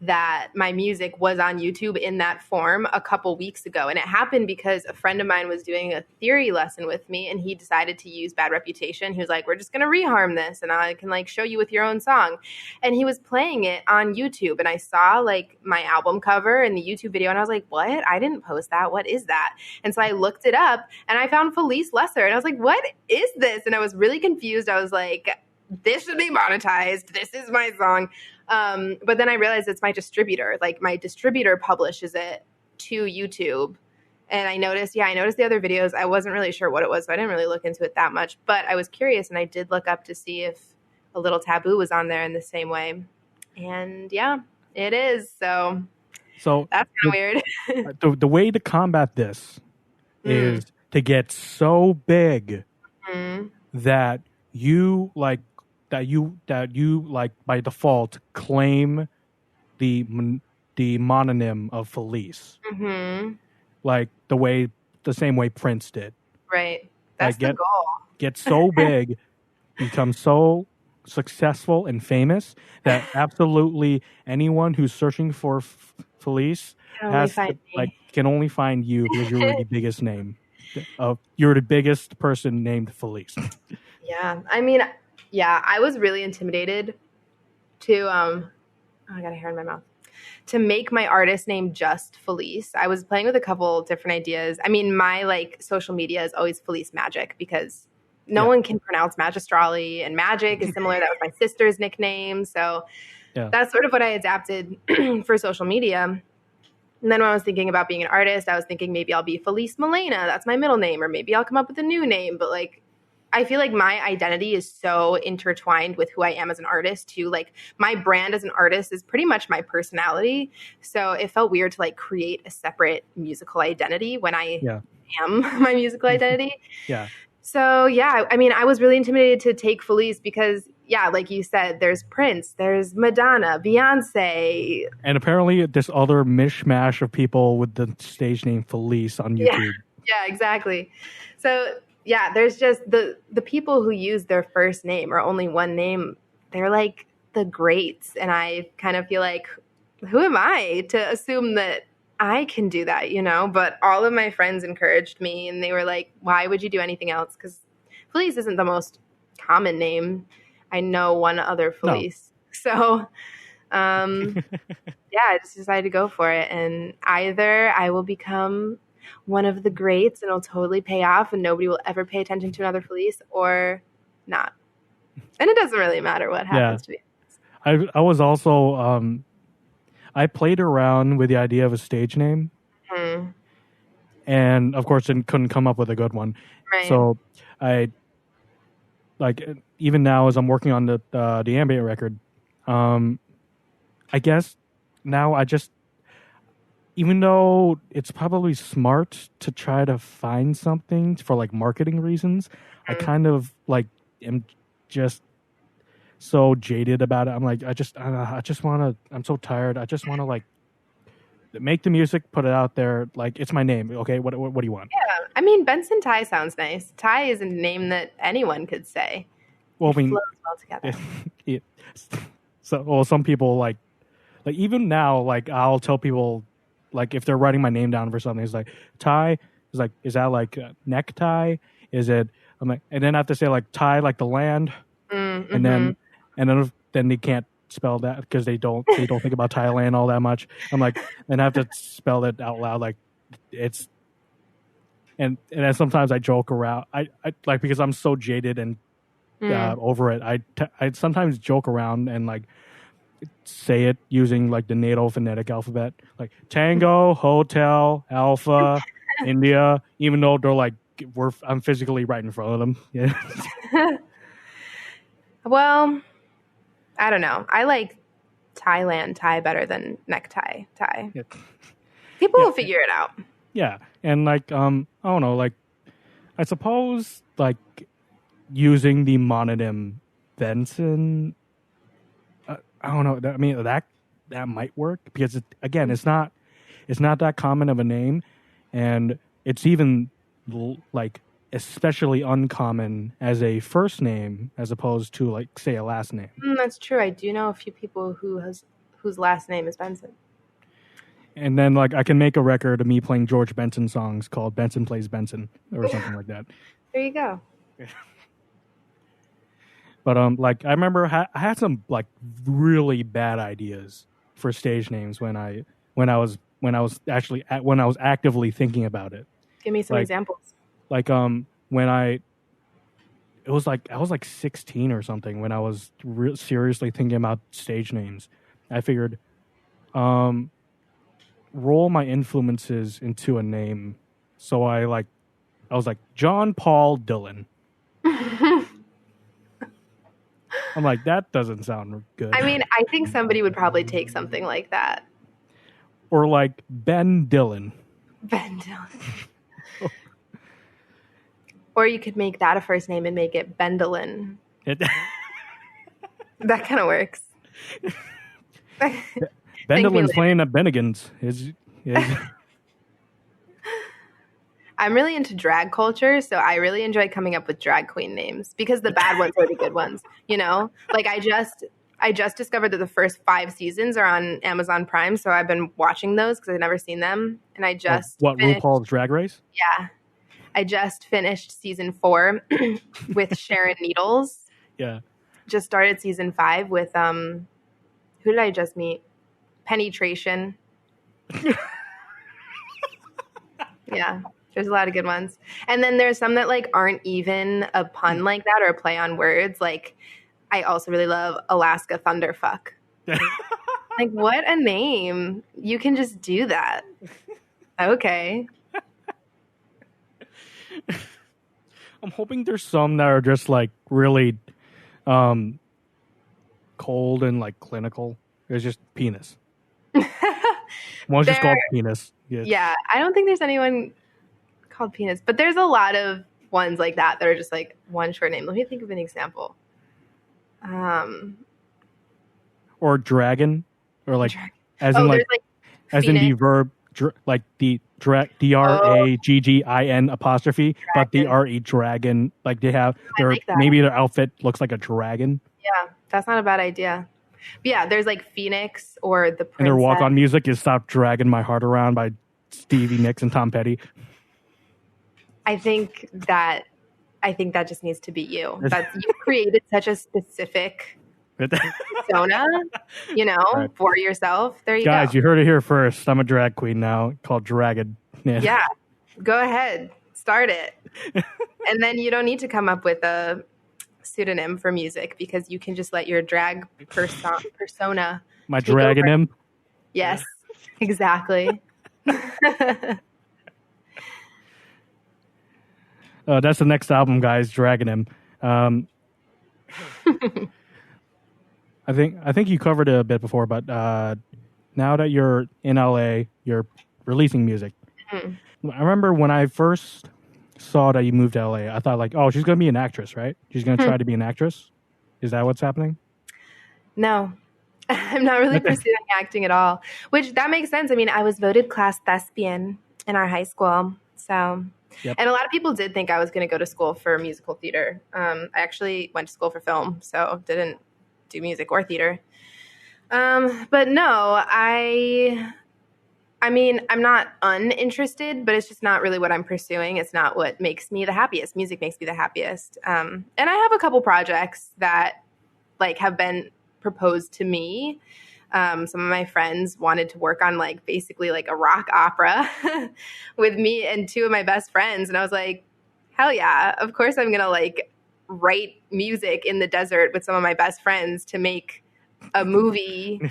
that my music was on YouTube in that form a couple weeks ago. And it happened because a friend of mine was doing a theory lesson with me and he decided to use Bad Reputation. He was like, we're just going to reharm this and I can like show you with your own song. And he was playing it on YouTube. And I saw like my album cover and the YouTube video and I was like, what? I didn't post that. What is that? And so I looked it up and I found Felice Lesser and I was like, what is this? And I was really confused. I was like, this should be monetized. This is my song. But then I realized it's my distributor. Like my distributor publishes it to YouTube. And I noticed the other videos. I wasn't really sure what it was, so I didn't really look into it that much. But I was curious and I did look up to see if A Little Taboo was on there in the same way. And yeah, it is. So So that's kind of weird. the way to combat this is to get so big Mm. that you like that you by default claim the mononym of Felice, Mm-hmm. like the same way Prince did. Right. That's Like the goal. get so big, become so successful and famous that absolutely anyone who's searching for Felice Can only has find like me. can only find you because you're the biggest name. You're the biggest person named Felice. Yeah. I mean, yeah, I was really intimidated to oh, I got a hair in my mouth. To make my artist name just Felice. I was playing with a couple different ideas. I mean, my like social media is always Felice Magic because no Yeah. one can pronounce Magistrali and Magic is similar. That was my sister's nickname. So Yeah. that's sort of what I adapted for social media. And then when I was thinking about being an artist, I was thinking maybe I'll be Felice Milena. That's my middle name. Or maybe I'll come up with a new name. But like, I feel like my identity is so intertwined with who I am as an artist too. Like my brand as an artist is pretty much my personality. So it felt weird to like create a separate musical identity when I Yeah. am my musical identity. Yeah. So yeah, I mean, I was really intimidated to take Felice because yeah, like you said, there's Prince, there's Madonna, Beyonce. And apparently this other mishmash of people with the stage name Felice on YouTube. Yeah, exactly. So yeah, there's just the people who use their first name or only one name, they're like the greats. And I kind of feel like, who am I to assume that I can do that, you know? But all of my friends encouraged me and they were like, why would you do anything else? Because Felice isn't the most common name. I know one other Felice. No. So yeah, I just decided to go for it. And either I will become one of the greats and it'll totally pay off and nobody will ever pay attention to another Felice or not. And it doesn't really matter what happens to me. I was also I played around with the idea of a stage name, and of course, couldn't come up with a good one. Right. So I like even now as I'm working on the ambient record, I guess now I just, even though it's probably smart to try to find something for like marketing reasons, I kind of like am just so jaded about it. I'm like, I just want to. I'm so tired. I just want to like make the music, put it out there. Like it's my name. Okay, what do you want? Yeah, I mean Benson Ty sounds nice. Ty is a name that anyone could say. Well, It I mean, flows well together. so some people like even now, like I'll tell people, like if they're writing my name down for something, it's like Ty. Is like, is that like necktie? Is it? I'm like, and then I have to say like tie, like the land, and then they can't spell that because they don't think about Thailand all that much. I'm like, and I have to spell it out loud, like it's. And then sometimes I joke around. I like because I'm so jaded and over it. I sometimes joke around and like say it using like the NATO phonetic alphabet, like Tango, Hotel, Alpha, India. Even though they're like I'm physically right in front of them. Yeah. Well, I don't know. I like Thailand tie better than necktie tie. Yeah. People Yeah. will figure it out. Yeah. And like I don't know, like I suppose like using the mononym Benson, I don't know. I mean that might work because again, it's not that common of a name, and it's even like especially uncommon as a first name as opposed to like say a last name. That's true. I do know a few people whose last name is Benson. And then like I can make a record of me playing George Benson songs called Benson Plays Benson or something like that. There you go. But like I remember I had some like really bad ideas for stage names when I was actively thinking about it. Give me some Like examples. like when I was like 16 or something when I was seriously thinking about stage names. I figured roll my influences into a name. So I was like John Paul Dylan. I'm like, that doesn't sound good. I mean, I think somebody would probably take something like that. Or like Ben Dylan. Ben Dylan. Or you could make that a first name and make it Bendolin. That kind of works. Bendolin's playing at Bennigan's. I'm really into drag culture, so I really enjoy coming up with drag queen names because the bad ones are the good ones. You know, like I just discovered that the first 5 seasons are on Amazon Prime, so I've been watching those because I've never seen them. And I just RuPaul's Drag Race? Yeah, I just finished season 4 with Sharon Needles. Yeah, just started season 5 with who did I just meet? Penetration. Yeah. There's a lot of good ones. And then there's some that like aren't even a pun like that or a play on words. Like I also really love Alaska Thunderfuck. Like what a name. You can just do that. Okay. I'm hoping there's some that are just like really cold and like clinical. It's just penis. One's just called penis. Yeah. I don't think there's anyone called penis, but there's a lot of ones like that that are just like one short name. Let me think of an example. Or dragon, or like as in the verb like the DRAGGIN apostrophe, dragon. But the RE dragon, like they have maybe their outfit looks like a dragon. Yeah, that's not a bad idea. But yeah, there's like Phoenix or the Princess. And their walk-on music is "Stop Dragging My Heart Around" by Stevie Nicks and Tom Petty. I think that just needs to be you. You created such a specific persona, for yourself. There you go. Guys, you heard it here first. I'm a drag queen now called Dragon. Yeah. Go ahead. Start it. And then you don't need to come up with a pseudonym for music because you can just let your drag persona. My dragonym? Yes, exactly. That's the next album, guys. Dragonym. I think you covered it a bit before, but now that you're in LA, you're releasing music. Mm-hmm. I remember when I first saw that you moved to LA, I thought like, oh, she's going to be an actress, right? She's going to try to be an actress. Is that what's happening? No, I'm not really pursuing acting at all, which that makes sense. I mean, I was voted class thespian in our high school. So, yep. And a lot of people did think I was going to go to school for musical theater. I actually went to school for film, so didn't do music or theater. But no, I mean, I'm not uninterested, but it's just not really what I'm pursuing. It's not what makes me the happiest. Music makes me the happiest. And I have a couple projects that like have been proposed to me. Some of my friends wanted to work on like basically like a rock opera with me and 2 of my best friends. And I was like, hell yeah, of course I'm going to like write music in the desert with some of my best friends to make a movie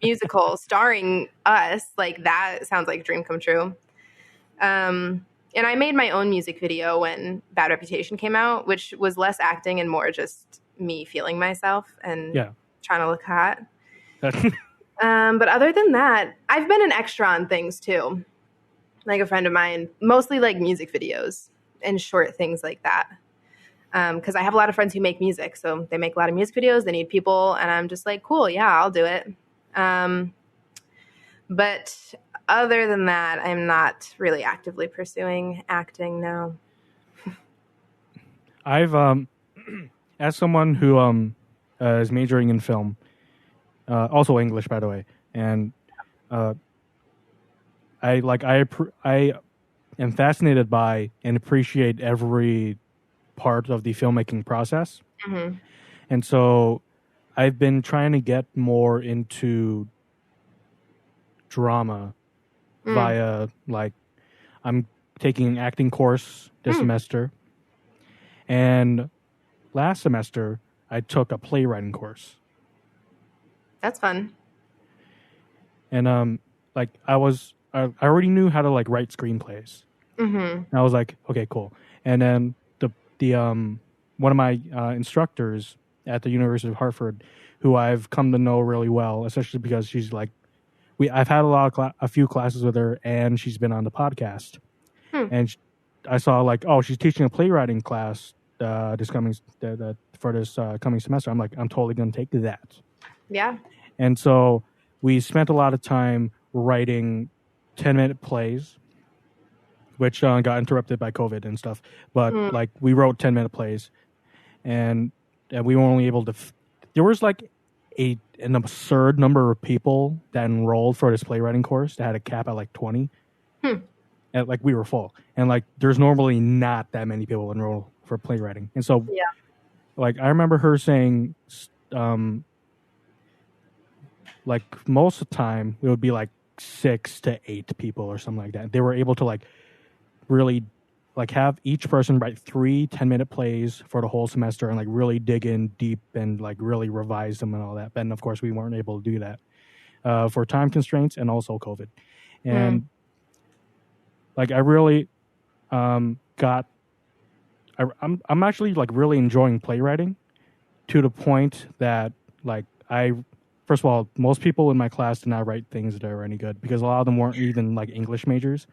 musical starring us. Like that sounds like a dream come true. And I made my own music video when Bad Reputation came out, which was less acting and more just me feeling myself and trying to look hot. But other than that, I've been an extra on things too. Like a friend of mine, mostly like music videos and short things like that. Because I have a lot of friends who make music, so they make a lot of music videos. They need people, and I'm just like, cool, yeah, I'll do it. But other than that, I'm not really actively pursuing acting now. I've as someone who is majoring in film, also English by the way, and I am fascinated by and appreciate every part of the filmmaking process. Mm-hmm. And so I've been trying to get more into drama via like I'm taking an acting course this semester. And last semester I took a playwriting course. That's fun. And like I already knew how to like write screenplays. Mm-hmm. And I was like, okay, cool. And then the one of my instructors at the University of Hartford, who I've come to know really well, especially because she's like, I've had a few classes with her, and she's been on the podcast. And I saw like, oh, she's teaching a playwriting class this coming for this coming semester. I'm like, I'm totally going to take that. Yeah. And so we spent a lot of time writing 10-minute plays, which got interrupted by COVID and stuff. But like we wrote 10-minute plays, and we were only able to. There was like an absurd number of people that enrolled for this playwriting course that had a cap at like 20. And like we were full, and like there's normally not that many people enroll for playwriting, and so Yeah. like I remember her saying, like most of the time it would be like 6 to 8 people or something like that. They were able to like really like have each person write 3 10-minute plays for the whole semester and like really dig in deep and like really revise them and all that. And of course we weren't able to do that for time constraints and also COVID. And like I really I'm actually like really enjoying playwriting to the point that like first of all, most people in my class did not write things that are any good because a lot of them weren't even like English majors.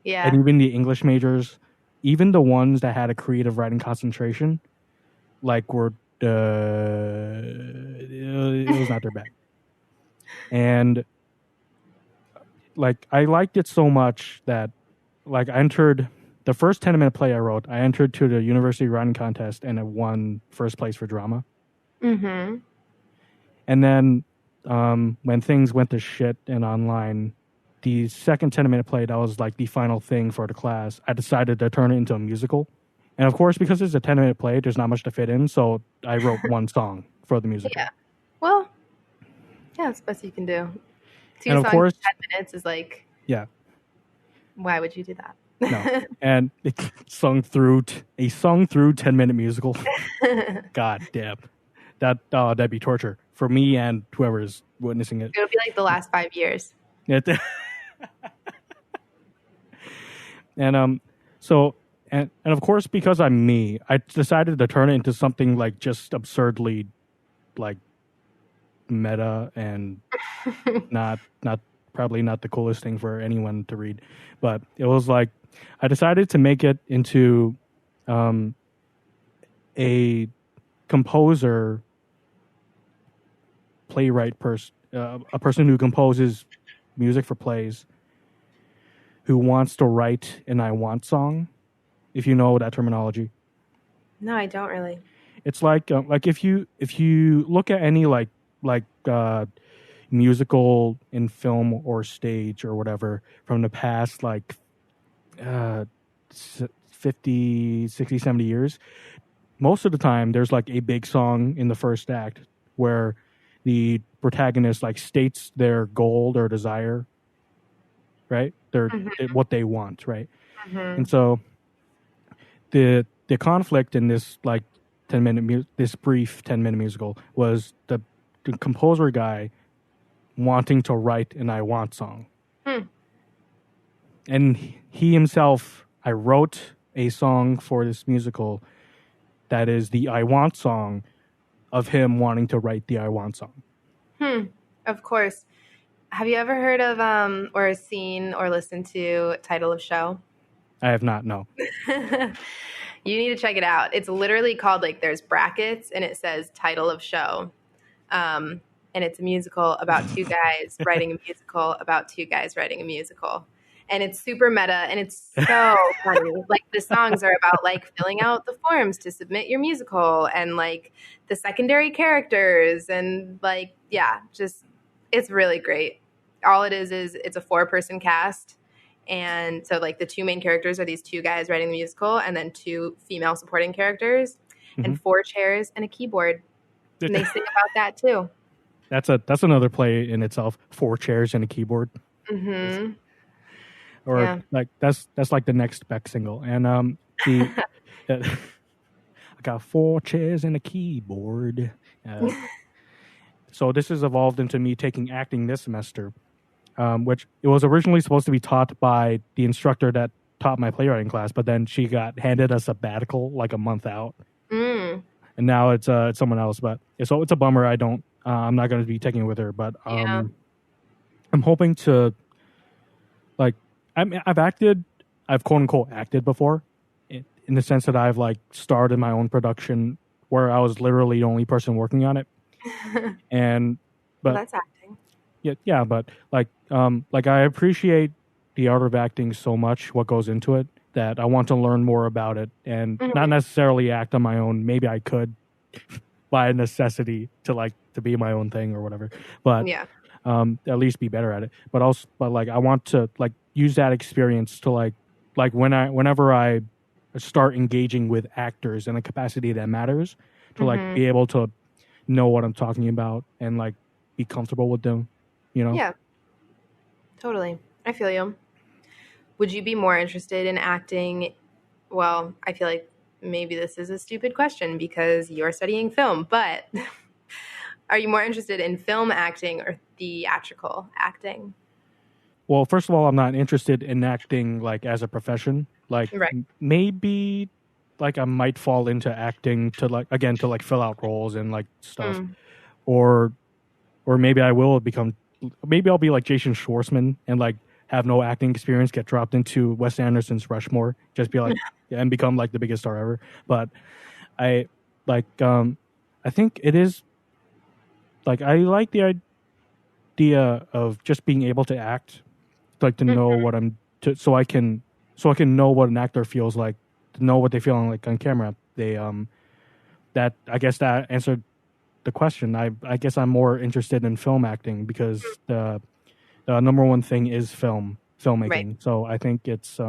Yeah. And even the English majors, even the ones that had a creative writing concentration, like were it was not their bag. And like I liked it so much that like I entered the first 10-minute play I wrote. I entered to the university writing contest and I won first place for drama. Mm-hmm. And then when things went to shit and online, the second 10-minute play that was like the final thing for the class, I decided to turn it into a musical. And of course, because it's a 10-minute play, there's not much to fit in, so I wrote one song for the musical. Yeah. Well, yeah, that's the best you can do. 2 and of songs course, in 10 minutes is like, yeah, why would you do that? no. And it sung through a sung through 10-minute musical. God damn. That'd be torture for me and whoever is witnessing it. It'll be like the last 5 years. And so and of course because I'm me, I decided to turn it into something like just absurdly like meta and not probably not the coolest thing for anyone to read, but it was like I decided to make it into a composer playwright person, a person who composes music for plays, who wants to write an I want song, if you know that terminology. No, I don't really. It's like if you look at any like musical in film or stage or whatever from the past like 50, 60, 70 years, most of the time there's like a big song in the first act where the protagonist like states their goal, their desire, right? What they want, right? And so the conflict in this like 10-minute this brief 10-minute musical was the composer guy wanting to write an I want song. And he himself, I wrote a song for this musical that is the I want song of him wanting to write the I want song. Of course. Have you ever heard of or seen or listened to Title of Show? I have not. No. You need to check it out. It's literally called like there's brackets and it says Title of Show. Um, and it's a musical about two guys writing a musical about two guys writing a musical. And it's super meta and it's so funny. Like the songs are about like filling out the forms to submit your musical and like the secondary characters and like yeah, just it's really great. All it is it's a 4-person cast. And so like the two main characters are these two guys writing the musical and then two female supporting characters and 4 chairs and a keyboard. And they sing about that too. That's another play in itself. 4 chairs and a keyboard. Mm-hmm. Or Yeah. like that's like the next Beck single. And the I got 4 chairs and a keyboard. So this has evolved into me taking acting this semester, which it was originally supposed to be taught by the instructor that taught my playwriting class, but then she got handed a sabbatical like a month out, and now it's someone else. But it's a bummer. I'm not going to be taking it with her. But I'm hoping to like I've quote unquote acted before, in the sense that I've like started my own production where I was literally the only person working on it. But that's acting. Yeah, but like I appreciate the art of acting so much, what goes into it, that I want to learn more about it and not necessarily act on my own. Maybe I could by necessity to be my own thing or whatever, but at least be better at it. But I want to like use that experience to like whenever I start engaging with actors in a capacity that matters, to like be able to know what I'm talking about and like be comfortable with them, you know? Yeah, totally. I feel you. Would you be more interested in acting? Well, I feel like maybe this is a stupid question because you're studying film, but are you more interested in film acting or theatrical acting? Well, first of all, I'm not interested in acting like as a profession. Like maybe like I might fall into acting to like fill out roles and like stuff. Or maybe I'll be like Jason Schwartzman and like have no acting experience, get dropped into Wes Anderson's Rushmore, just be like and become like the biggest star ever. But I think it is like I like the idea of just being able to act, like to know what so I can know what an actor feels like, to know what they feel like on camera. That I guess that answered the question. I guess I'm more interested in film acting because the number one thing is filmmaking. Right. So I think it's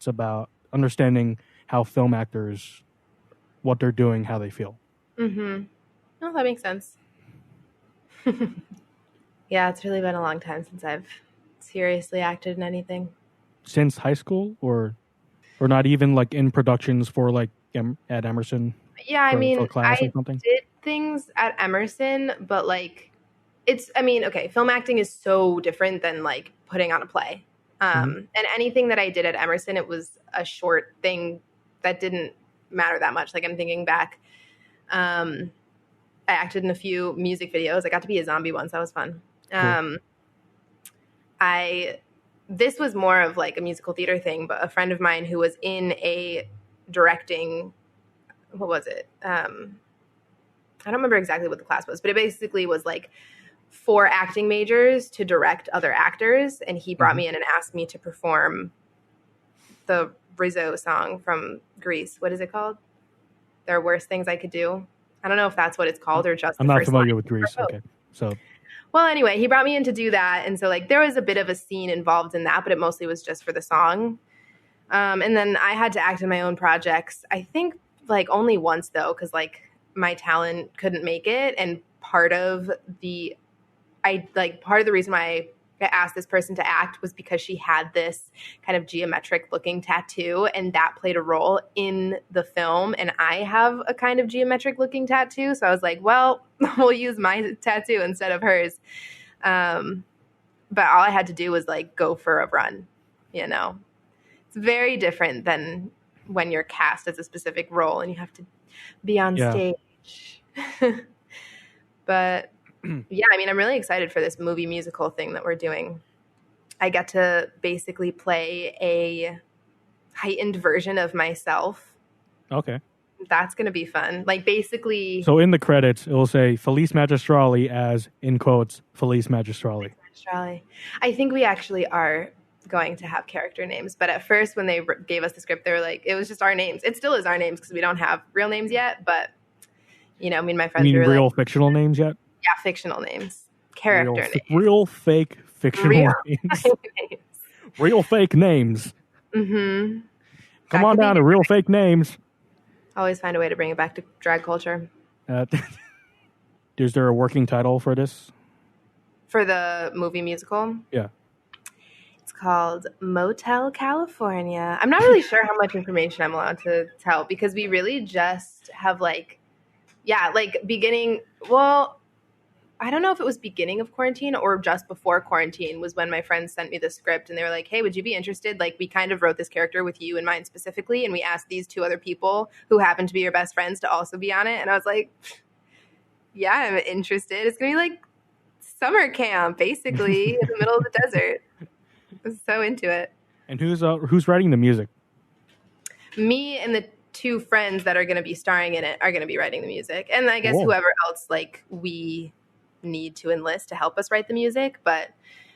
about understanding how film actors, what they're doing, how they feel. Oh, that makes sense. Yeah, it's really been a long time since I've seriously acted in anything. Since high school, or not even like in productions for like at Emerson? Yeah, I mean, for class or something? did things at Emerson, but like film acting is so different than like putting on a play. And anything that I did at Emerson, it was a short thing that didn't matter that much. Like I'm thinking back, I acted in a few music videos. I got to be a zombie once. That was fun. Cool. This was more of like a musical theater thing, but a friend of mine who was in a directing, what was it? I don't remember exactly what the class was, but it basically was like 4 acting majors to direct other actors. And he brought me in and asked me to perform the Rizzo song from Grease. What is it called? There Are Worse Things I Could Do. I don't know if that's what it's called or just I'm not familiar with Grease. Okay. So well, anyway, he brought me in to do that. And so like there was a bit of a scene involved in that, but it mostly was just for the song. And then I had to act in my own projects. I think like only once though, because like my talent couldn't make it. And part of the reason why I asked this person to act was because she had this kind of geometric looking tattoo, and that played a role in the film. And I have a kind of geometric looking tattoo. So I was like, well, we'll use my tattoo instead of hers. But all I had to do was like go for a run, you know. It's very different than when you're cast as a specific role and you have to be on stage. But Yeah, I mean, I'm really excited for this movie musical thing that we're doing. I get to basically play a heightened version of myself. Okay. That's going to be fun. Like, basically, So in the credits, it will say Felice Magistrali as, in quotes, Felice Magistrali. Magistrali. I think we actually are going to have character names, but at first, when they gave us the script, they were like, it was just our names. It still is our names because we don't have real names yet, but me and my You friends, we mean were like, real fictional names yet? yeah, fictional names, character names, Real fake fictional real names. names. Real fake names. Mm-hmm. Come That on could be down to real fake names. always find a way to bring it back to drag culture. Uh, is there a working title for this? For the movie musical, Yeah. it's called Motel California. I'm not really sure how much information I'm allowed to tell because we really just have like beginning. Well, I don't know if it was beginning of quarantine or just before quarantine was when my friends sent me the script and they were like, hey, would you be interested? Like, we kind of wrote this character with you in mind specifically, and we asked these two other people who happen to be your best friends to also be on it. And I was like, yeah, I'm interested. It's going to be like summer camp, basically, in the middle of the desert. I was so into it. And who's writing the music? Me and the two friends that are going to be starring in it are going to be writing the music. And I guess Whoa. whoever else like we need to enlist to help us write the music. But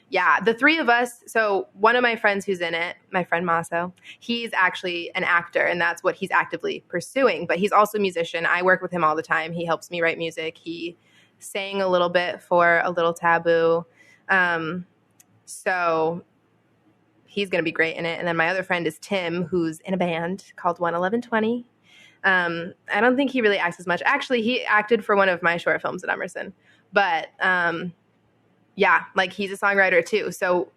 yeah, the three of us. So one of my friends who's in it, my friend Maso, he's actually an actor and that's what he's actively pursuing. But he's also a musician. I work with him all the time. He helps me write music. He sang a little bit for A Little Taboo. So he's going to be great in it. And then my other friend is Tim, who's in a band called 11120. I don't think he really acts as much. Actually, he acted for one of my short films at Emerson. But yeah, like he's a songwriter too. So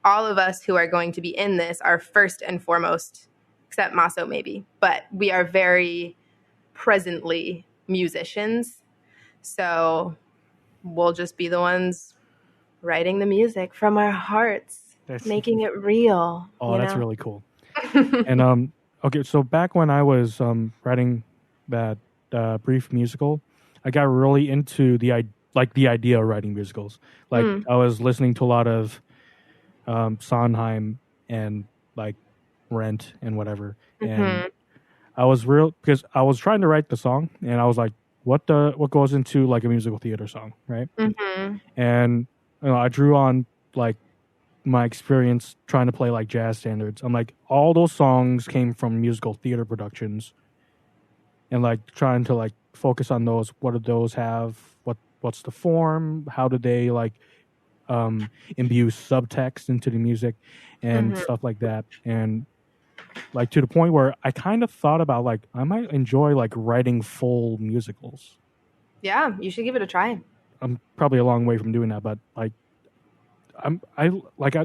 all of us who are going to be in this are first and foremost, except Maso maybe, but we are very presently musicians. So we'll just be the ones writing the music from our hearts, making it real. Oh, that's really cool. And okay, so back when I was writing that brief musical, I got really into the idea of writing musicals. Like I was listening to a lot of Sondheim and like Rent and whatever, and I was because I was trying to write the song, and I was like, what goes into like a musical theater song, right? And I drew on like my experience trying to play like jazz standards. I'm like, all those songs came from musical theater productions, and like trying to like focus on those. What do those have? What's the form? How do they like imbue subtext into the music and stuff like that? And like to the point where I kind of thought about like I might enjoy like writing full musicals. Yeah, you should give it a try. I'm probably a long way from doing that, but like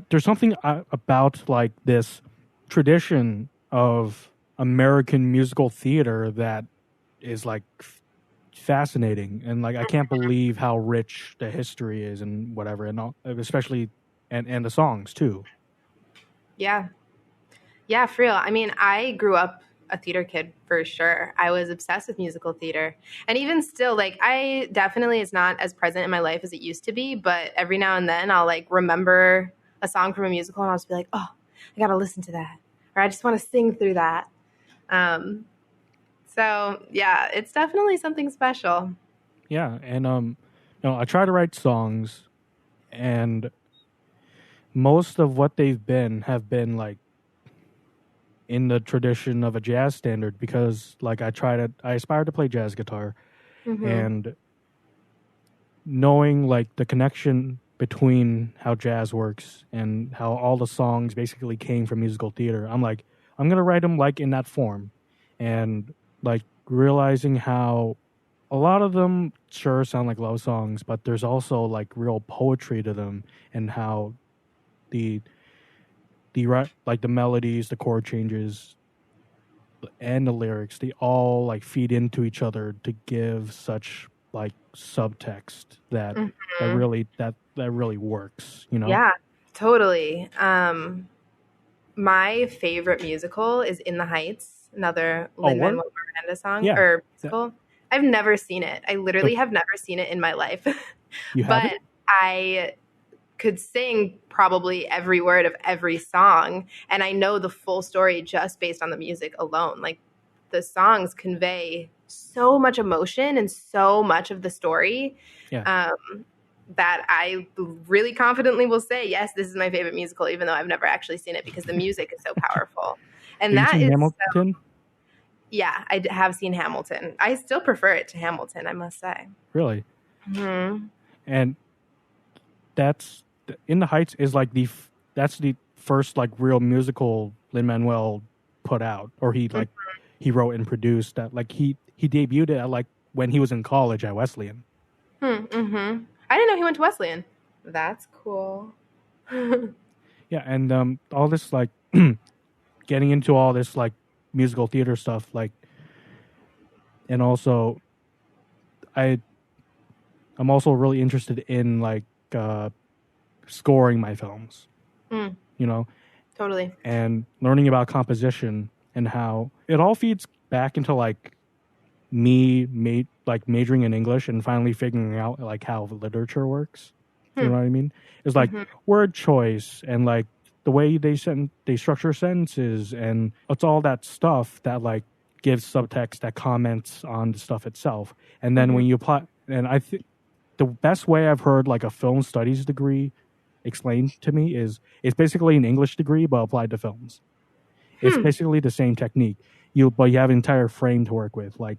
there's something about like this tradition of American musical theater that is like fascinating, and like I can't believe how rich the history is and whatever, and all, especially and the songs too. Yeah, for real. I mean, I grew up a theater kid for sure. I was obsessed with musical theater. And even still, like I definitely is not as present in my life as it used to be, but every now and then I'll like remember a song from a musical and I'll just be like, oh, I gotta listen to that. Or I just want to sing through that. So yeah, it's definitely something special. Yeah, and I try to write songs, and most of what they've been have been like in the tradition of a jazz standard, because like I aspire to play jazz guitar, and knowing like the connection between how jazz works and how all the songs basically came from musical theater, I'm like, I'm gonna write them like in that form, and like realizing how a lot of them sure sound like love songs, but there's also like real poetry to them, and how the like the melodies, the chord changes, and the lyrics, they all like feed into each other to give such like subtext that that really works, you know? Yeah, totally. My favorite musical is In the Heights, another Oh, Lin what? Manuel Miranda song Yeah. or musical. I've never seen it. I literally have never seen it in my life. You But haven't? I could sing probably every word of every song, and I know the full story just based on the music alone. Like, the songs convey so much emotion and so much of the story, Yeah. that I really confidently will say, yes, this is my favorite musical, even though I've never actually seen it, because the music is so powerful. And Have you that seen is so, Hamilton? yeah, have seen Hamilton. I still prefer it to Hamilton, I must say. Really? Hmm. And that's In the Heights is like that's the first like real musical Lin-Manuel put out, or he wrote and produced. That like he debuted it at, like when he was in college at Wesleyan. Mm-hmm. I didn't know he went to Wesleyan. That's cool. Yeah, and all this like getting into all this like musical theater stuff, like, and also I I'm also really interested in like uh scoring my films, Mm, you know, totally. and learning about composition and how it all feeds back into like like majoring in English and finally figuring out like how literature works. You know Hmm. what I mean? It's like Mm-hmm. word choice and like the way they structure sentences, and it's all that stuff that like gives subtext that comments on the stuff itself. And then Mm-hmm. when you apply, and I think the best way I've heard like a film studies degree explained to me is it's basically an English degree but applied to films. It's Hmm. basically the same technique. But you have an entire frame to work with, like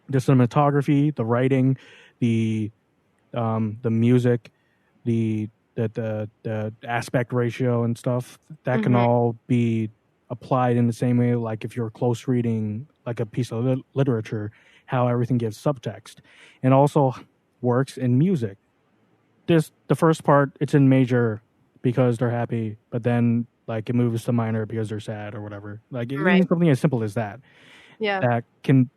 the cinematography, the writing, the music, the aspect ratio and stuff. That can Mm-hmm. all be applied in the same way. Like if you're close reading like a piece of literature, how everything gives subtext, and also works in music. The first part it's in major because they're happy, but then like it moves to minor because they're sad or whatever. Like Right. even something as simple as that Yeah. that can,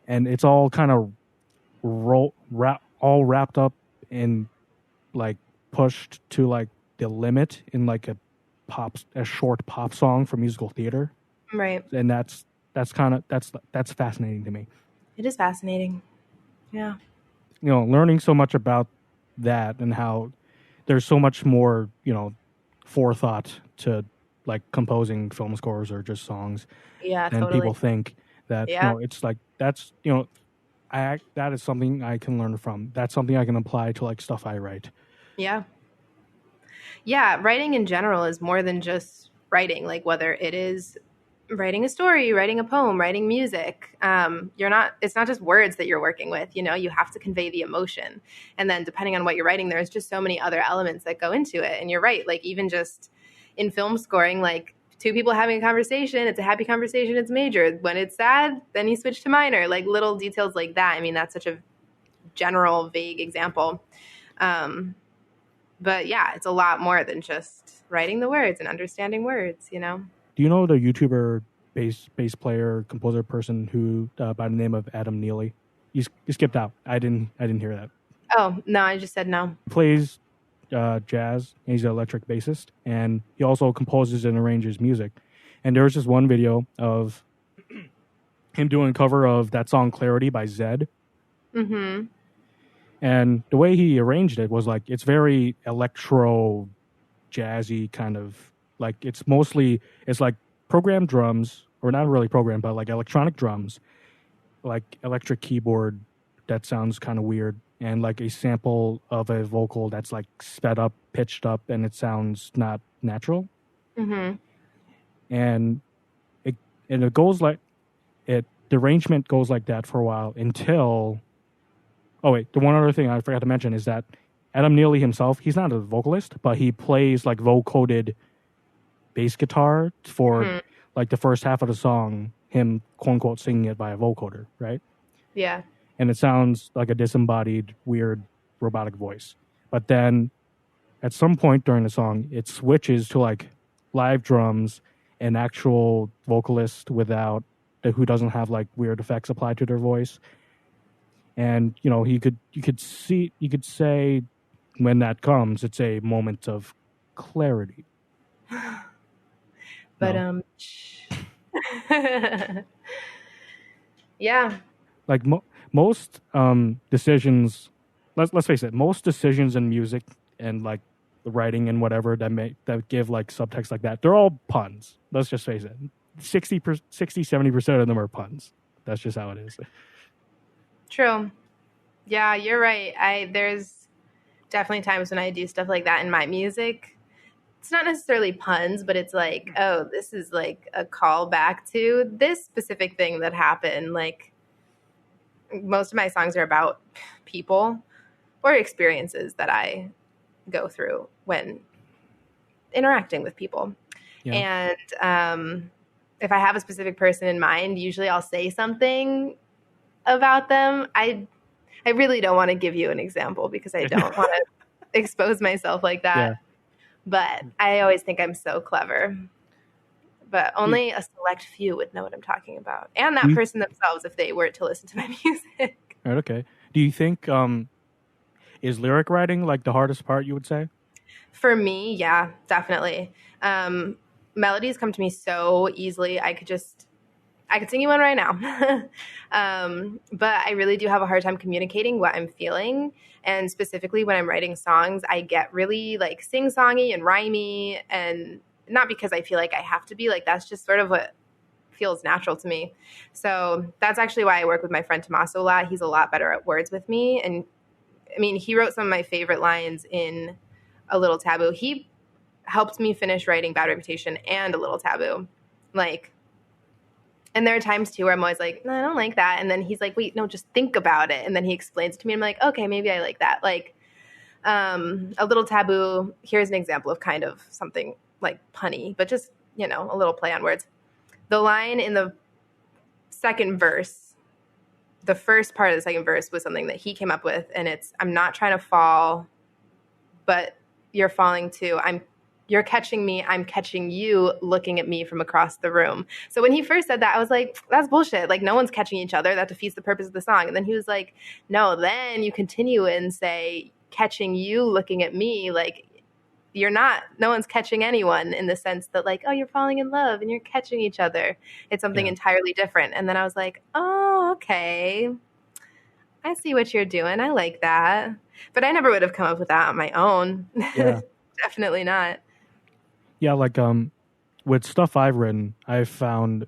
and it's all kind of all wrapped up in like pushed to like the limit in like a short pop song for musical theater, Right. and that's fascinating to me. It is fascinating. Yeah. Learning so much about that and how there's so much more forethought to like composing film scores or just songs Yeah, than people totally. think. That Yeah. it's like that's that is something I can learn from. That's something I can apply to like stuff I write. Yeah. Yeah. Writing in general is more than just writing, like whether it is writing a story, writing a poem, writing music. It's not just words that you're working with, you have to convey the emotion. And then depending on what you're writing, there's just so many other elements that go into it. And you're right. Like even just in film scoring, like two people having a conversation, it's a happy conversation, it's major. When it's sad, then you switch to minor, like little details like that. I mean, that's such a general, vague example. Um, but yeah, it's a lot more than just writing the words and understanding words. Do you know the YouTuber bass player composer person who by the name of Adam Neely? You skipped out. I didn't hear that. Oh, no, I just said no. He plays jazz. And he's an electric bassist, and he also composes and arranges music. And there was just one video of him doing a cover of that song "Clarity" by Zed. Mm-hmm. And the way he arranged it was like it's very electro jazzy kind of, like it's like programmed drums, or not really programmed, but like electronic drums, like electric keyboard that sounds kind of weird, and like a sample of a vocal that's like sped up, pitched up, and it sounds not natural. Mm-hmm. And it and it goes like it the arrangement goes like that for a while until, oh wait, the one other thing I forgot to mention is that Adam Neely himself, he's not a vocalist, but he plays like vocoded bass guitar for Mm-hmm. like the first half of the song, him quote unquote singing it by a vocoder, right? Yeah. And it sounds like a disembodied, weird, robotic voice. But then at some point during the song, it switches to like live drums, an actual vocalist who doesn't have like weird effects applied to their voice. And you could say when that comes, it's a moment of clarity. But No, yeah. like most decisions. Let's face it. Most decisions in music and like the writing and whatever that give like subtext like that, they're all puns. Let's just face it. 70% of them are puns. That's just how it is. True. Yeah, you're right. I there's definitely times when I do stuff like that in my music. It's not necessarily puns, but it's like, oh, this is like a callback to this specific thing that happened. Like most of my songs are about people or experiences that I go through when interacting with people. Yeah. And if I have a specific person in mind, usually I'll say something about them. I really don't want to give you an example because I don't want to expose myself like Yeah. that. But I always think I'm so clever. But only a select few would know what I'm talking about. And that person themselves if they were to listen to my music. Right, okay. Do you think is lyric writing like the hardest part, you would say? For me, yeah, definitely. Melodies come to me so easily. I could sing you one right now. But I really do have a hard time communicating what I'm feeling. And specifically when I'm writing songs, I get really like sing-songy and rhymey, and not because I feel like I have to be, like that's just sort of what feels natural to me. So that's actually why I work with my friend Tommaso a lot. He's a lot better at words with me. And I mean, he wrote some of my favorite lines in A Little Taboo. He helped me finish writing Bad Reputation and A Little Taboo. Like, and there are times too where I'm always like, no, I don't like that. And then he's like, wait, no, just think about it. And then he explains it to me. And I'm like, okay, maybe I like that. Like, A Little Taboo, here's an example of kind of something like punny, but just, you know, a little play on words. The line in the second verse, the first part of the second verse was something that he came up with. And it's, I'm not trying to fall, but you're falling too. You're catching me, I'm catching you, looking at me from across the room. So when he first said that, I was like, that's bullshit. Like, no one's catching each other. That defeats the purpose of the song. And then he was like, no, then you continue and say, catching you, looking at me. Like, you're not, no one's catching anyone in the sense that, like, oh, you're falling in love and you're catching each other. It's something Yeah. entirely different. And then I was like, oh, okay. I see what you're doing. I like that. But I never would have come up with that on my own. Yeah. Definitely not. Yeah, like with stuff I've written, I've found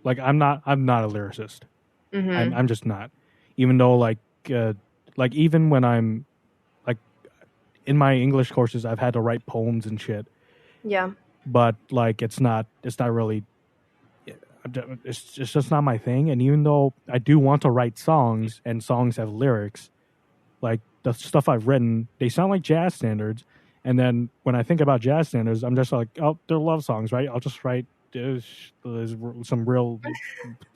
like I'm not a lyricist. Mm-hmm. I'm just not. Even though like even when I'm like in my English courses, I've had to write poems and shit. Yeah. But like it's not really it's just not my thing. And even though I do want to write songs and songs have lyrics, like the stuff I've written, they sound like jazz standards. And then when I think about jazz standards, I'm just like, oh, they're love songs, right? I'll just write there's some real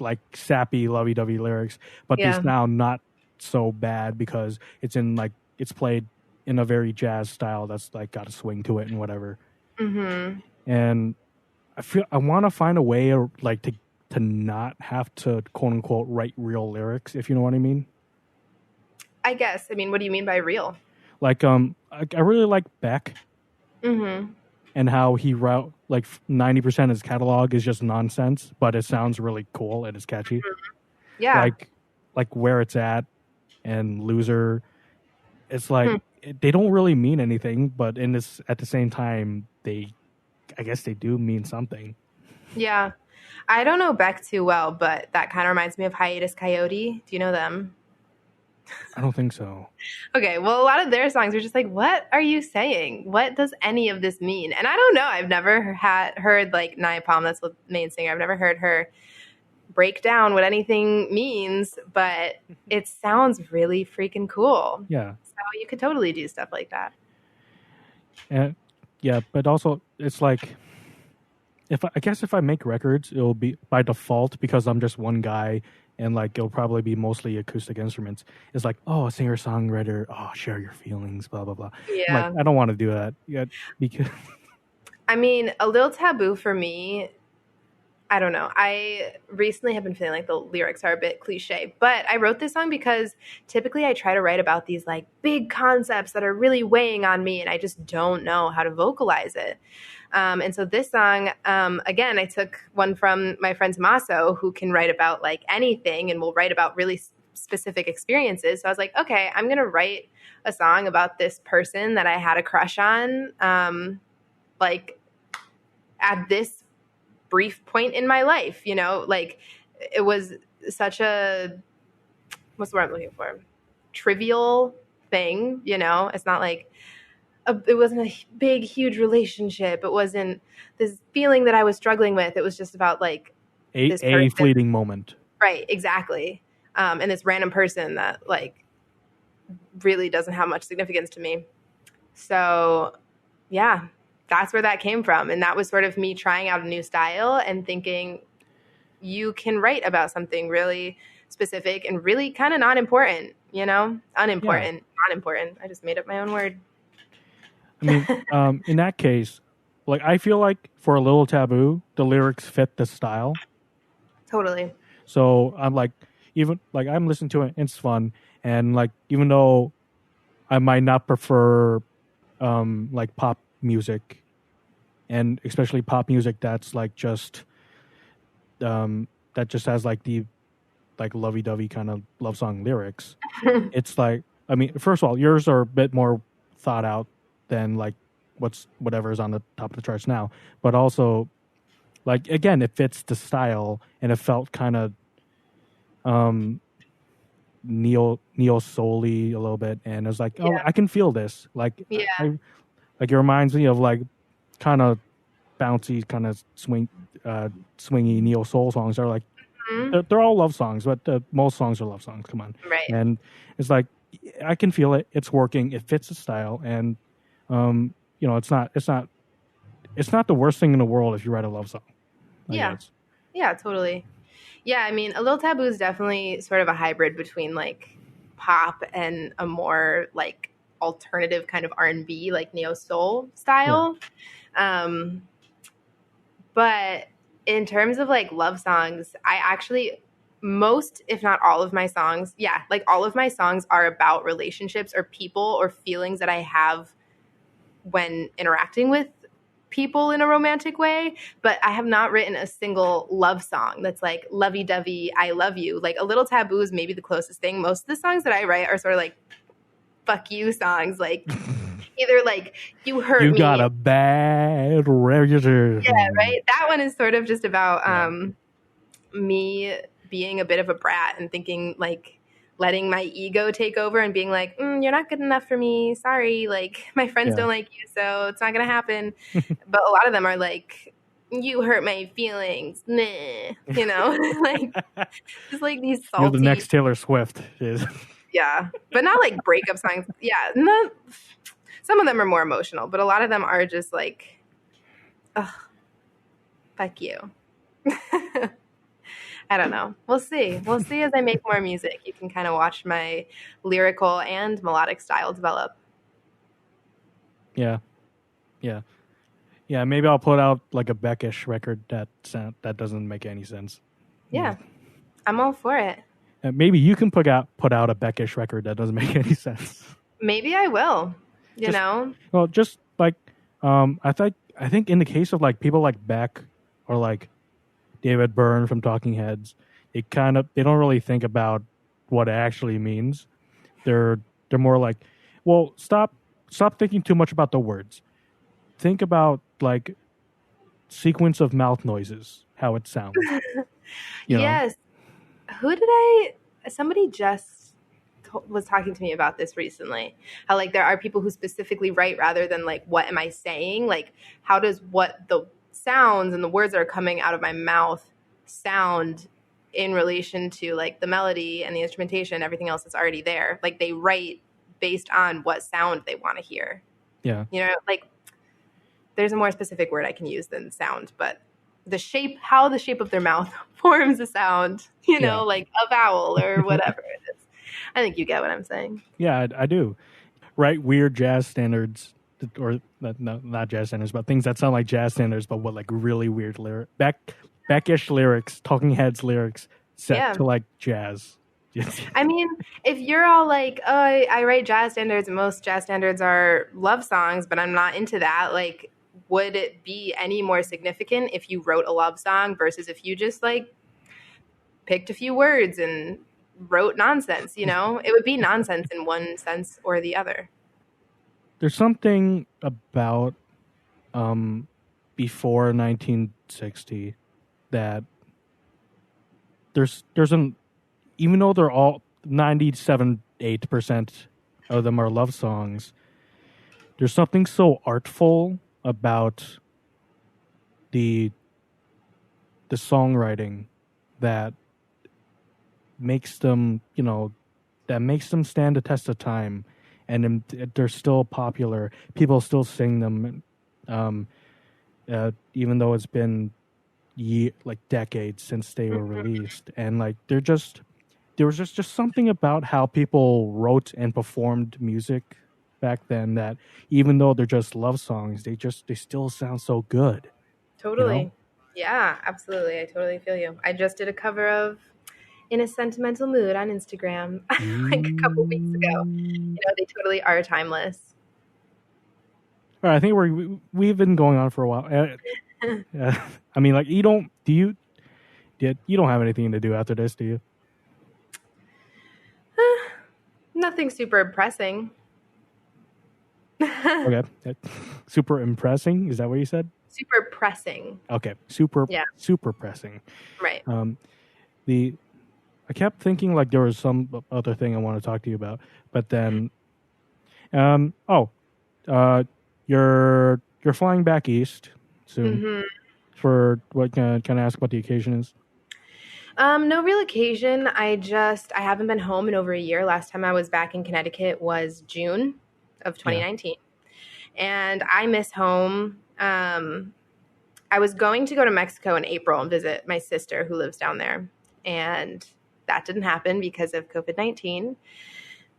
like sappy, lovey-dovey lyrics, but they Yeah. sound not so bad because it's played in a very jazz style that's like got a swing to it and whatever. Mm-hmm. And I want to find a way like to not have to quote unquote write real lyrics, if you know what I mean. I guess. I mean, what do you mean by real? Like I really like Beck. Mm-hmm. And how he wrote like 90% of his catalog is just nonsense, but it sounds really cool and it's catchy. Yeah. Like Where It's At and Loser. It's like they don't really mean anything, but at the same time I guess they do mean something. Yeah. I don't know Beck too well, but that kind of reminds me of Hiatus Coyote. Do you know them? I don't think so. Okay, well, a lot of their songs are just like, what are you saying? What does any of this mean? And I don't know. I've never heard like Nia Palm, that's the main singer. I've never heard her break down what anything means, but it sounds really freaking cool. Yeah. So you could totally do stuff like that. And yeah, but also it's like if I make records, it'll be by default because I'm just one guy and like it'll probably be mostly acoustic instruments. It's like, oh, a singer songwriter, oh, share your feelings, blah blah blah. Yeah. Like, I don't want to do that yet because I mean, A Little Taboo for me, I don't know. I recently have been feeling like the lyrics are a bit cliche, but I wrote this song because typically I try to write about these like big concepts that are really weighing on me, and I just don't know how to vocalize it. And so this song, again, I took one from my friend Tommaso, who can write about like anything and will write about really specific experiences. So I was like, okay, I'm going to write a song about this person that I had a crush on, like at this brief point in my life, like it was such a, what's the word I'm looking for? Trivial thing, it's not like, it wasn't a big, huge relationship. It wasn't this feeling that I was struggling with. It was just about like this A person. fleeting moment. Right, exactly. And this random person that like really doesn't have much significance to me. So yeah, that's where that came from. And that was sort of me trying out a new style and thinking you can write about something really specific and really kind of not important, unimportant, not important. I just made up my own word. I mean, in that case, like I feel like for A Little Taboo, the lyrics fit the style. Totally. So I'm like, even like I'm listening to it, it's fun, and like even though I might not prefer like pop music, and especially pop music that's like just that just has like the like lovey-dovey kind of love song lyrics. It's like, I mean, first of all, yours are a bit more thought out than like whatever is on the top of the charts now, but also like again, it fits the style, and it felt kind of um neo soul-y a little bit, and it's like, oh, Yeah. I can feel this. Like, Yeah. like it reminds me of like kind of bouncy, kind of swingy neo soul songs. Are like Mhm. they're all love songs, but most songs are love songs. Come on, Right. and it's like I can feel it. It's working. It fits the style, and it's not the worst thing in the world if you write a love song. I Yeah. guess. Yeah, totally. Yeah, I mean, A Little Taboo is definitely sort of a hybrid between like pop and a more like alternative kind of R&B, like neo soul Yeah. style. Um, but in terms of like love songs, I actually most, if not all of my songs, yeah, like all of my songs are about relationships or people or feelings that I have when interacting with people in a romantic way, but I have not written a single love song that's like lovey-dovey, I love you. Like A Little Taboo is maybe the closest thing. Most of the songs that I write are sort of like fuck you songs, like either like you hurt You got me. a bad Yeah, reputation. right. That one is sort of just about Yeah. me being a bit of a brat and thinking like letting my ego take over and being like, you're not good enough for me. Sorry. Like my friends Yeah. don't like you, so it's not going to happen. But a lot of them are like, you hurt my feelings. Nah, like just like these You're the salty, next Taylor Swift. Is yeah, but not like breakup songs. Yeah. No, some of them are more emotional, but a lot of them are just like, ugh, fuck you. I don't know. We'll see. We'll see as I make more music. You can kind of watch my lyrical and melodic style develop. yeah, yeah, yeah. Maybe I'll put out like a Beckish record that doesn't make any sense. Yeah. Yeah, I'm all for it. And maybe you can put out a Beckish record that doesn't make any sense. Maybe I will. You Just know? well, just like I think in the case of like people like Beck or like David Byrne from Talking Heads, they don't really think about what it actually means. They're they're more like, well, stop thinking too much about the words. Think about like sequence of mouth noises, how it sounds. You know? Yes. Who did somebody just was talking to me about this recently. How like there are people who specifically write rather than like what am I saying? Like how does what the sounds and the words that are coming out of my mouth sound in relation to like the melody and the instrumentation, everything else that's already there. Like they write based on what sound they want to hear. Yeah. Like there's a more specific word I can use than sound, but how the shape of their mouth forms a sound, Yeah. like a vowel or whatever it is. I think you get what I'm saying. Yeah, I do. Write weird jazz standards, or no, not jazz standards, but things that sound like jazz standards, but what like really weird lyric. Beckish lyrics, Talking Heads lyrics set Yeah. to like jazz. I mean, if you're all like, oh, I write jazz standards and most jazz standards are love songs, but I'm not into that, like, would it be any more significant if you wrote a love song versus if you just like picked a few words and wrote nonsense, you know? It would be nonsense in one sense or the other. There's something about before 1960 that there's an even though they're all 97.8% of them are love songs, there's something so artful about the songwriting that makes them, that makes them stand the test of time, and they're still popular. People still sing them, even though it's been like decades since they were released, and like there was just something about how people wrote and performed music back then that even though they're just love songs, they still sound so good. Totally. Yeah, absolutely. I totally feel you. I just did a cover of In a Sentimental Mood on Instagram like a couple weeks ago. They totally are timeless. All right, I think we've been going on for a while. I mean, like, you don't have anything to do after this, do you? Nothing super pressing. Okay. Super impressing. Is that what you said? Super pressing. Okay. Super pressing. Right. I kept thinking like there was some other thing I want to talk to you about, but then, you're flying back east soon. Mm-hmm. For what? Can I ask what the occasion is? No real occasion. I haven't been home in over a year. Last time I was back in Connecticut was June of 2019. Yeah. And I miss home. I was going to go to Mexico in April and visit my sister who lives down there. And that didn't happen because of COVID-19.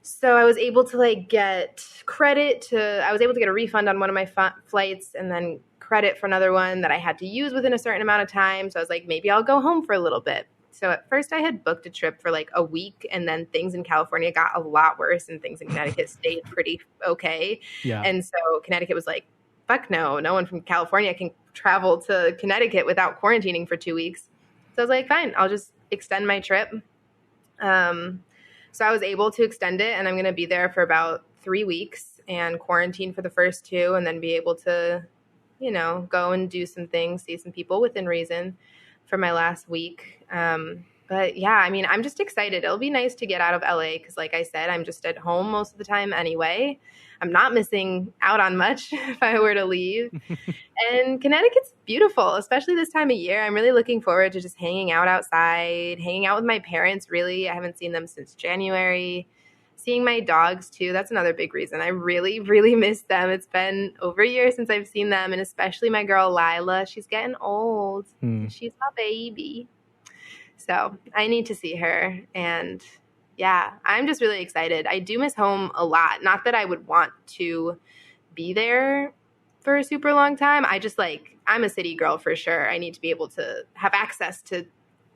So I was able to get I was able to get a refund on one of my flights and then credit for another one that I had to use within a certain amount of time. So I was like, maybe I'll go home for a little bit. So at first I had booked a trip for like a week, and then things in California got a lot worse and things in Connecticut stayed pretty okay. Yeah. And so Connecticut was like, fuck no, no one from California can travel to Connecticut without quarantining for 2 weeks. So I was like, fine, I'll just extend my trip. So I was able to extend it, and I'm going to be there for about 3 weeks and quarantine for the first 2, and then be able to, go and do some things, see some people within reason for my last week. But yeah, I mean, I'm just excited. It'll be nice to get out of LA because, like I said, I'm just at home most of the time anyway. I'm not missing out on much if I were to leave. And Connecticut's beautiful, especially this time of year. I'm really looking forward to just hanging out outside, hanging out with my parents, really. I haven't seen them since January. Seeing my dogs, too. That's another big reason. I really, really miss them. It's been over a year since I've seen them, and especially my girl, Lila. She's getting old. She's my baby. So I need to see her, and yeah, I'm just really excited. I do miss home a lot. Not that I would want to be there for a super long time. I just I'm a city girl for sure. I need to be able to have access to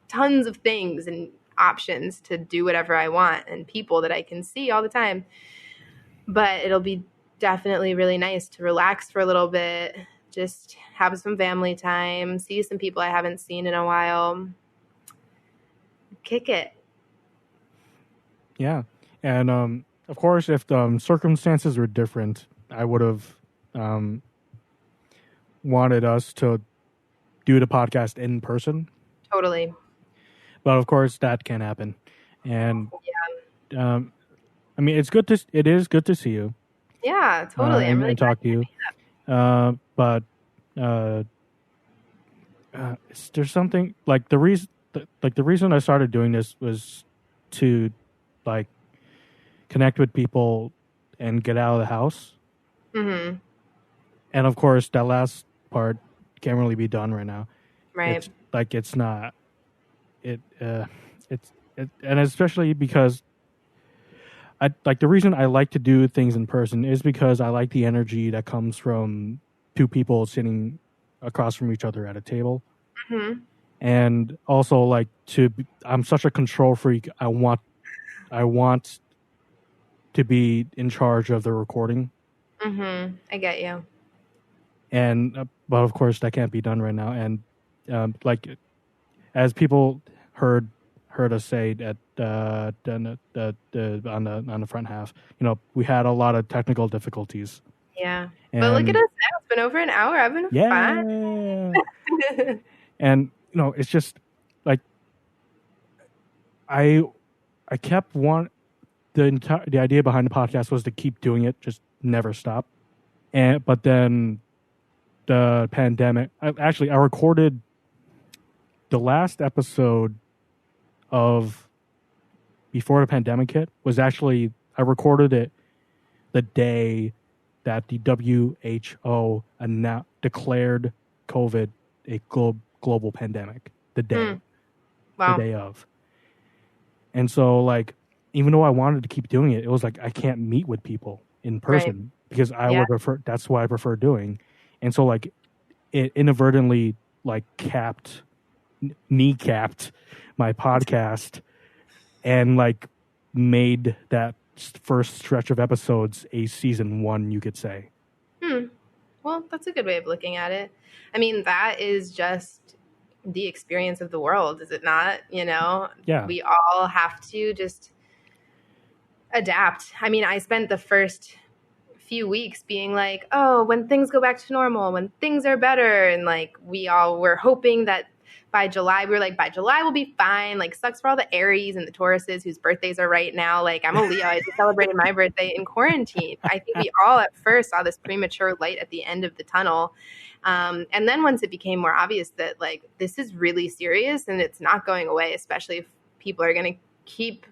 tons of things and options to do whatever I want and people that I can see all the time. But it'll be definitely really nice to relax for a little bit, just have some family time, see some people I haven't seen in a while. Kick it. Yeah. And of course, if the circumstances were different, I would have wanted us to do the podcast in person. Totally. But of course, that can't happen. And I mean, it is good to see you. Yeah, totally. I'm really and talk to you. But there's something like the reason I started doing this was to connect with people and get out of the house. Mm-hmm. And of course, that last part can't really be done right now. Right. It's not. And especially because the reason I like to do things in person is because I like the energy that comes from two people sitting across from each other at a table. Mm-hmm. And also, like, I'm such a control freak. I want to be in charge of the recording, I get you. and but of course that can't be done right now. And like, as people heard us say at on the front half, we had a lot of technical difficulties, Yeah. But look at and us now. It's been over an hour. I've been fine. yeah, and it's just like I kept the idea behind the podcast was to keep doing it, just never stop. But then the pandemic. I recorded the last episode of before the pandemic hit. Was actually I recorded it the day that the WHO declared COVID a global pandemic. The Wow. day of. And so, like, even though I wanted to keep doing it, it was like I can't meet with people in person because I would prefer. That's what I prefer doing. And so, like, it inadvertently like kneecapped my podcast and like made that first stretch of episodes a season 1, you could say. Well, that's a good way of looking at it. I mean, that is just the experience of the world, is it not? Yeah. We all have to just adapt. I mean, I spent the first few weeks being like, oh, when things go back to normal, when things are better. And like, we all were hoping that by July, we were like, by July we'll be fine. Like, sucks for all the Aries and the Tauruses whose birthdays are right now. Like, I'm a Leo. I just celebrated my birthday in quarantine. I think we all at first saw this premature light at the end of the tunnel. And then once it became more obvious that like, this is really serious and it's not going away, especially if people are going to keep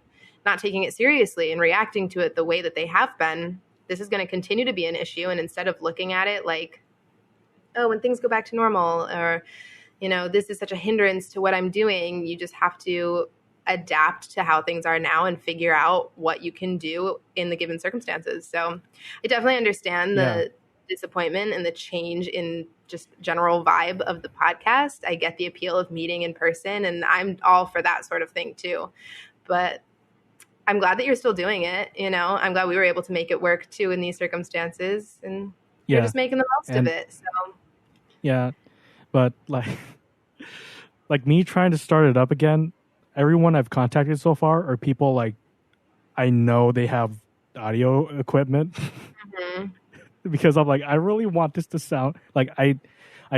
not taking it seriously and reacting to it the way that they have been, this is going to continue to be an issue. And instead of looking at it like, oh, when things go back to normal, or, this is such a hindrance to what I'm doing, you just have to adapt to how things are now and figure out what you can do in the given circumstances. So I definitely understand the disappointment and the change in just general vibe of the podcast. I get the appeal of meeting in person, and I'm all for that sort of thing too. But I'm glad that you're still doing it. I'm glad we were able to make it work too in these circumstances, and you're just making the most of it. So yeah, but like me trying to start it up again, everyone I've contacted so far are people like I know they have audio equipment because I'm like, I really want this to sound like I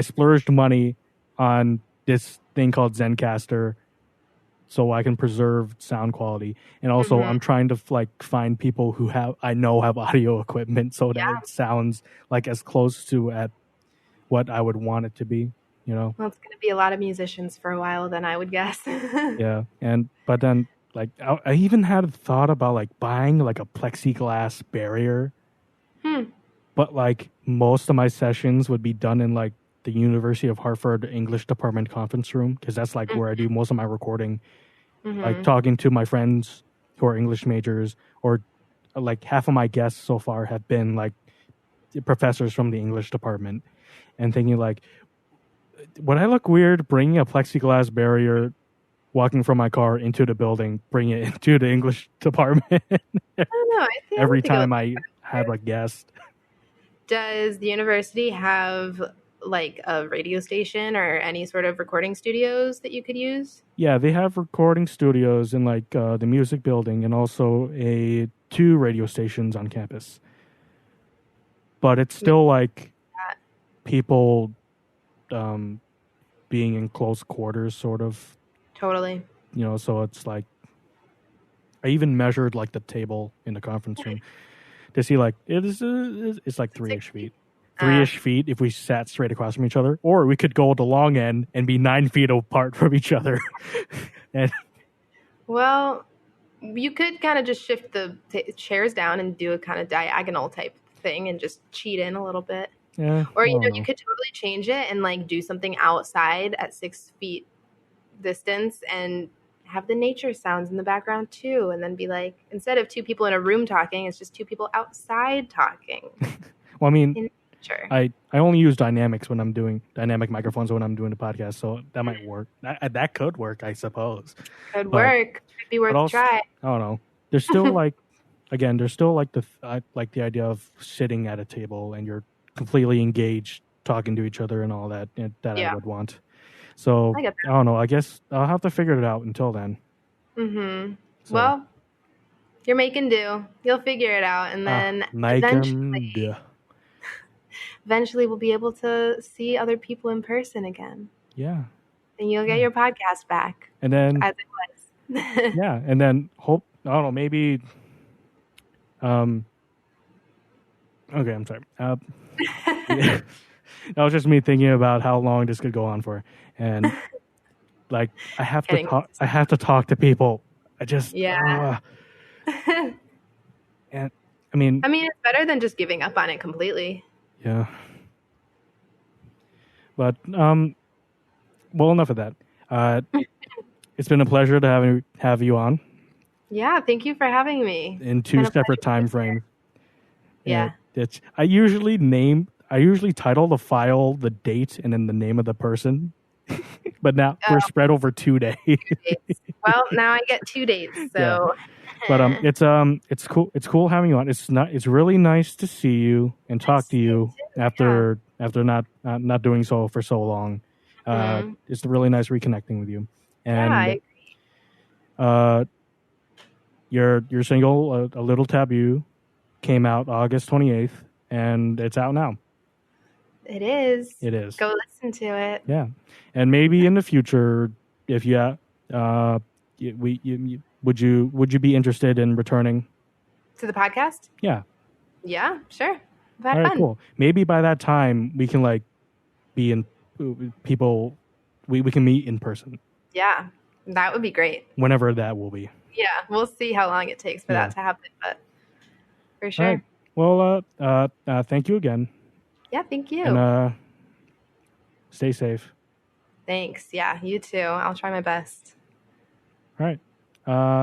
splurged money on this thing called Zencaster so I can preserve sound quality. And also I'm trying to like find people who I know have audio equipment so that it sounds like as close to at what I would want it to be, Well, it's going to be a lot of musicians for a while then, I would guess. Yeah. But then like I even had a thought about like buying like a plexiglass barrier. But like most of my sessions would be done in like the University of Hartford English department conference room because that's like where I do most of my recording. Like talking to my friends who are English majors, or like half of my guests so far have been like professors from the English department, and thinking like, would I look weird bringing a plexiglass barrier, walking from my car into the building, bringing it into the English department? I don't know. Every time I have a guest. Does the university have like a radio station or any sort of recording studios that you could use? Yeah, they have recording studios in like the music building and also 2 radio stations on campus. But it's still like people being in close quarters, sort of. Totally. So it's like I even measured like the table in the conference room to see like it's like 3-ish feet. 3-ish feet if we sat straight across from each other, or we could go at the long end and be 9 feet apart from each other. Well, you could kind of just shift the chairs down and do a kind of diagonal type thing and just cheat in a little bit. Yeah. Or, you could totally change it and like do something outside at 6 feet distance and have the nature sounds in the background too. And then be like, instead of 2 people in a room talking, it's just 2 people outside talking. Well, I mean, Sure. I only use dynamic microphones when I'm doing the podcast, so that might work. That could work, I suppose. Could But work. Could be worth a also, try. I don't know. There's still like, again, there's still like like the idea of sitting at a table and you're completely engaged, talking to each other and all that that I Yeah. would want. So I get I don't know. I guess I'll have to figure it out until then. Mm-hmm. So, Well, you're making do. You'll figure it out, and then eventually we'll be able to see other people in person again. Yeah. And you'll get your podcast back. And then as it was. yeah, and then I don't know, maybe okay, I'm sorry. Yeah. That was just me thinking about how long this could go on for. And like I have to talk to people. I just yeah. And I mean it's better than just giving up on it completely. Yeah. But well, enough of that. It's been a pleasure to have you on. Yeah, thank you for having me. In 2 separate time frames. Yeah. I usually title the file the date and then the name of the person. But now we're spread over 2 days. 2 days. Well, now I get 2 dates. So yeah. But it's cool having you on. It's really nice to see you and talk to you after not doing so for so long. It's really nice reconnecting with you. And I agree. Your single A Little Taboo came out August 28th and it's out now. It is. Go listen to it. Yeah. And maybe in the future, if would you be interested in returning to the podcast? Yeah. Yeah, sure. All right, cool. Maybe by that time we can like be in people. We can meet in person. Yeah, that would be great. Whenever that will be. Yeah, we'll see how long it takes for that to happen, but for sure. All right. Well, thank you again. Yeah, thank you. And stay safe. Thanks. Yeah, you too. I'll try my best. All right.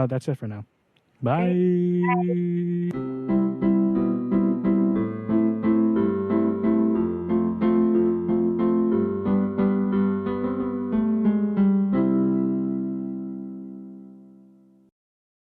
That's it for now. Bye. Bye.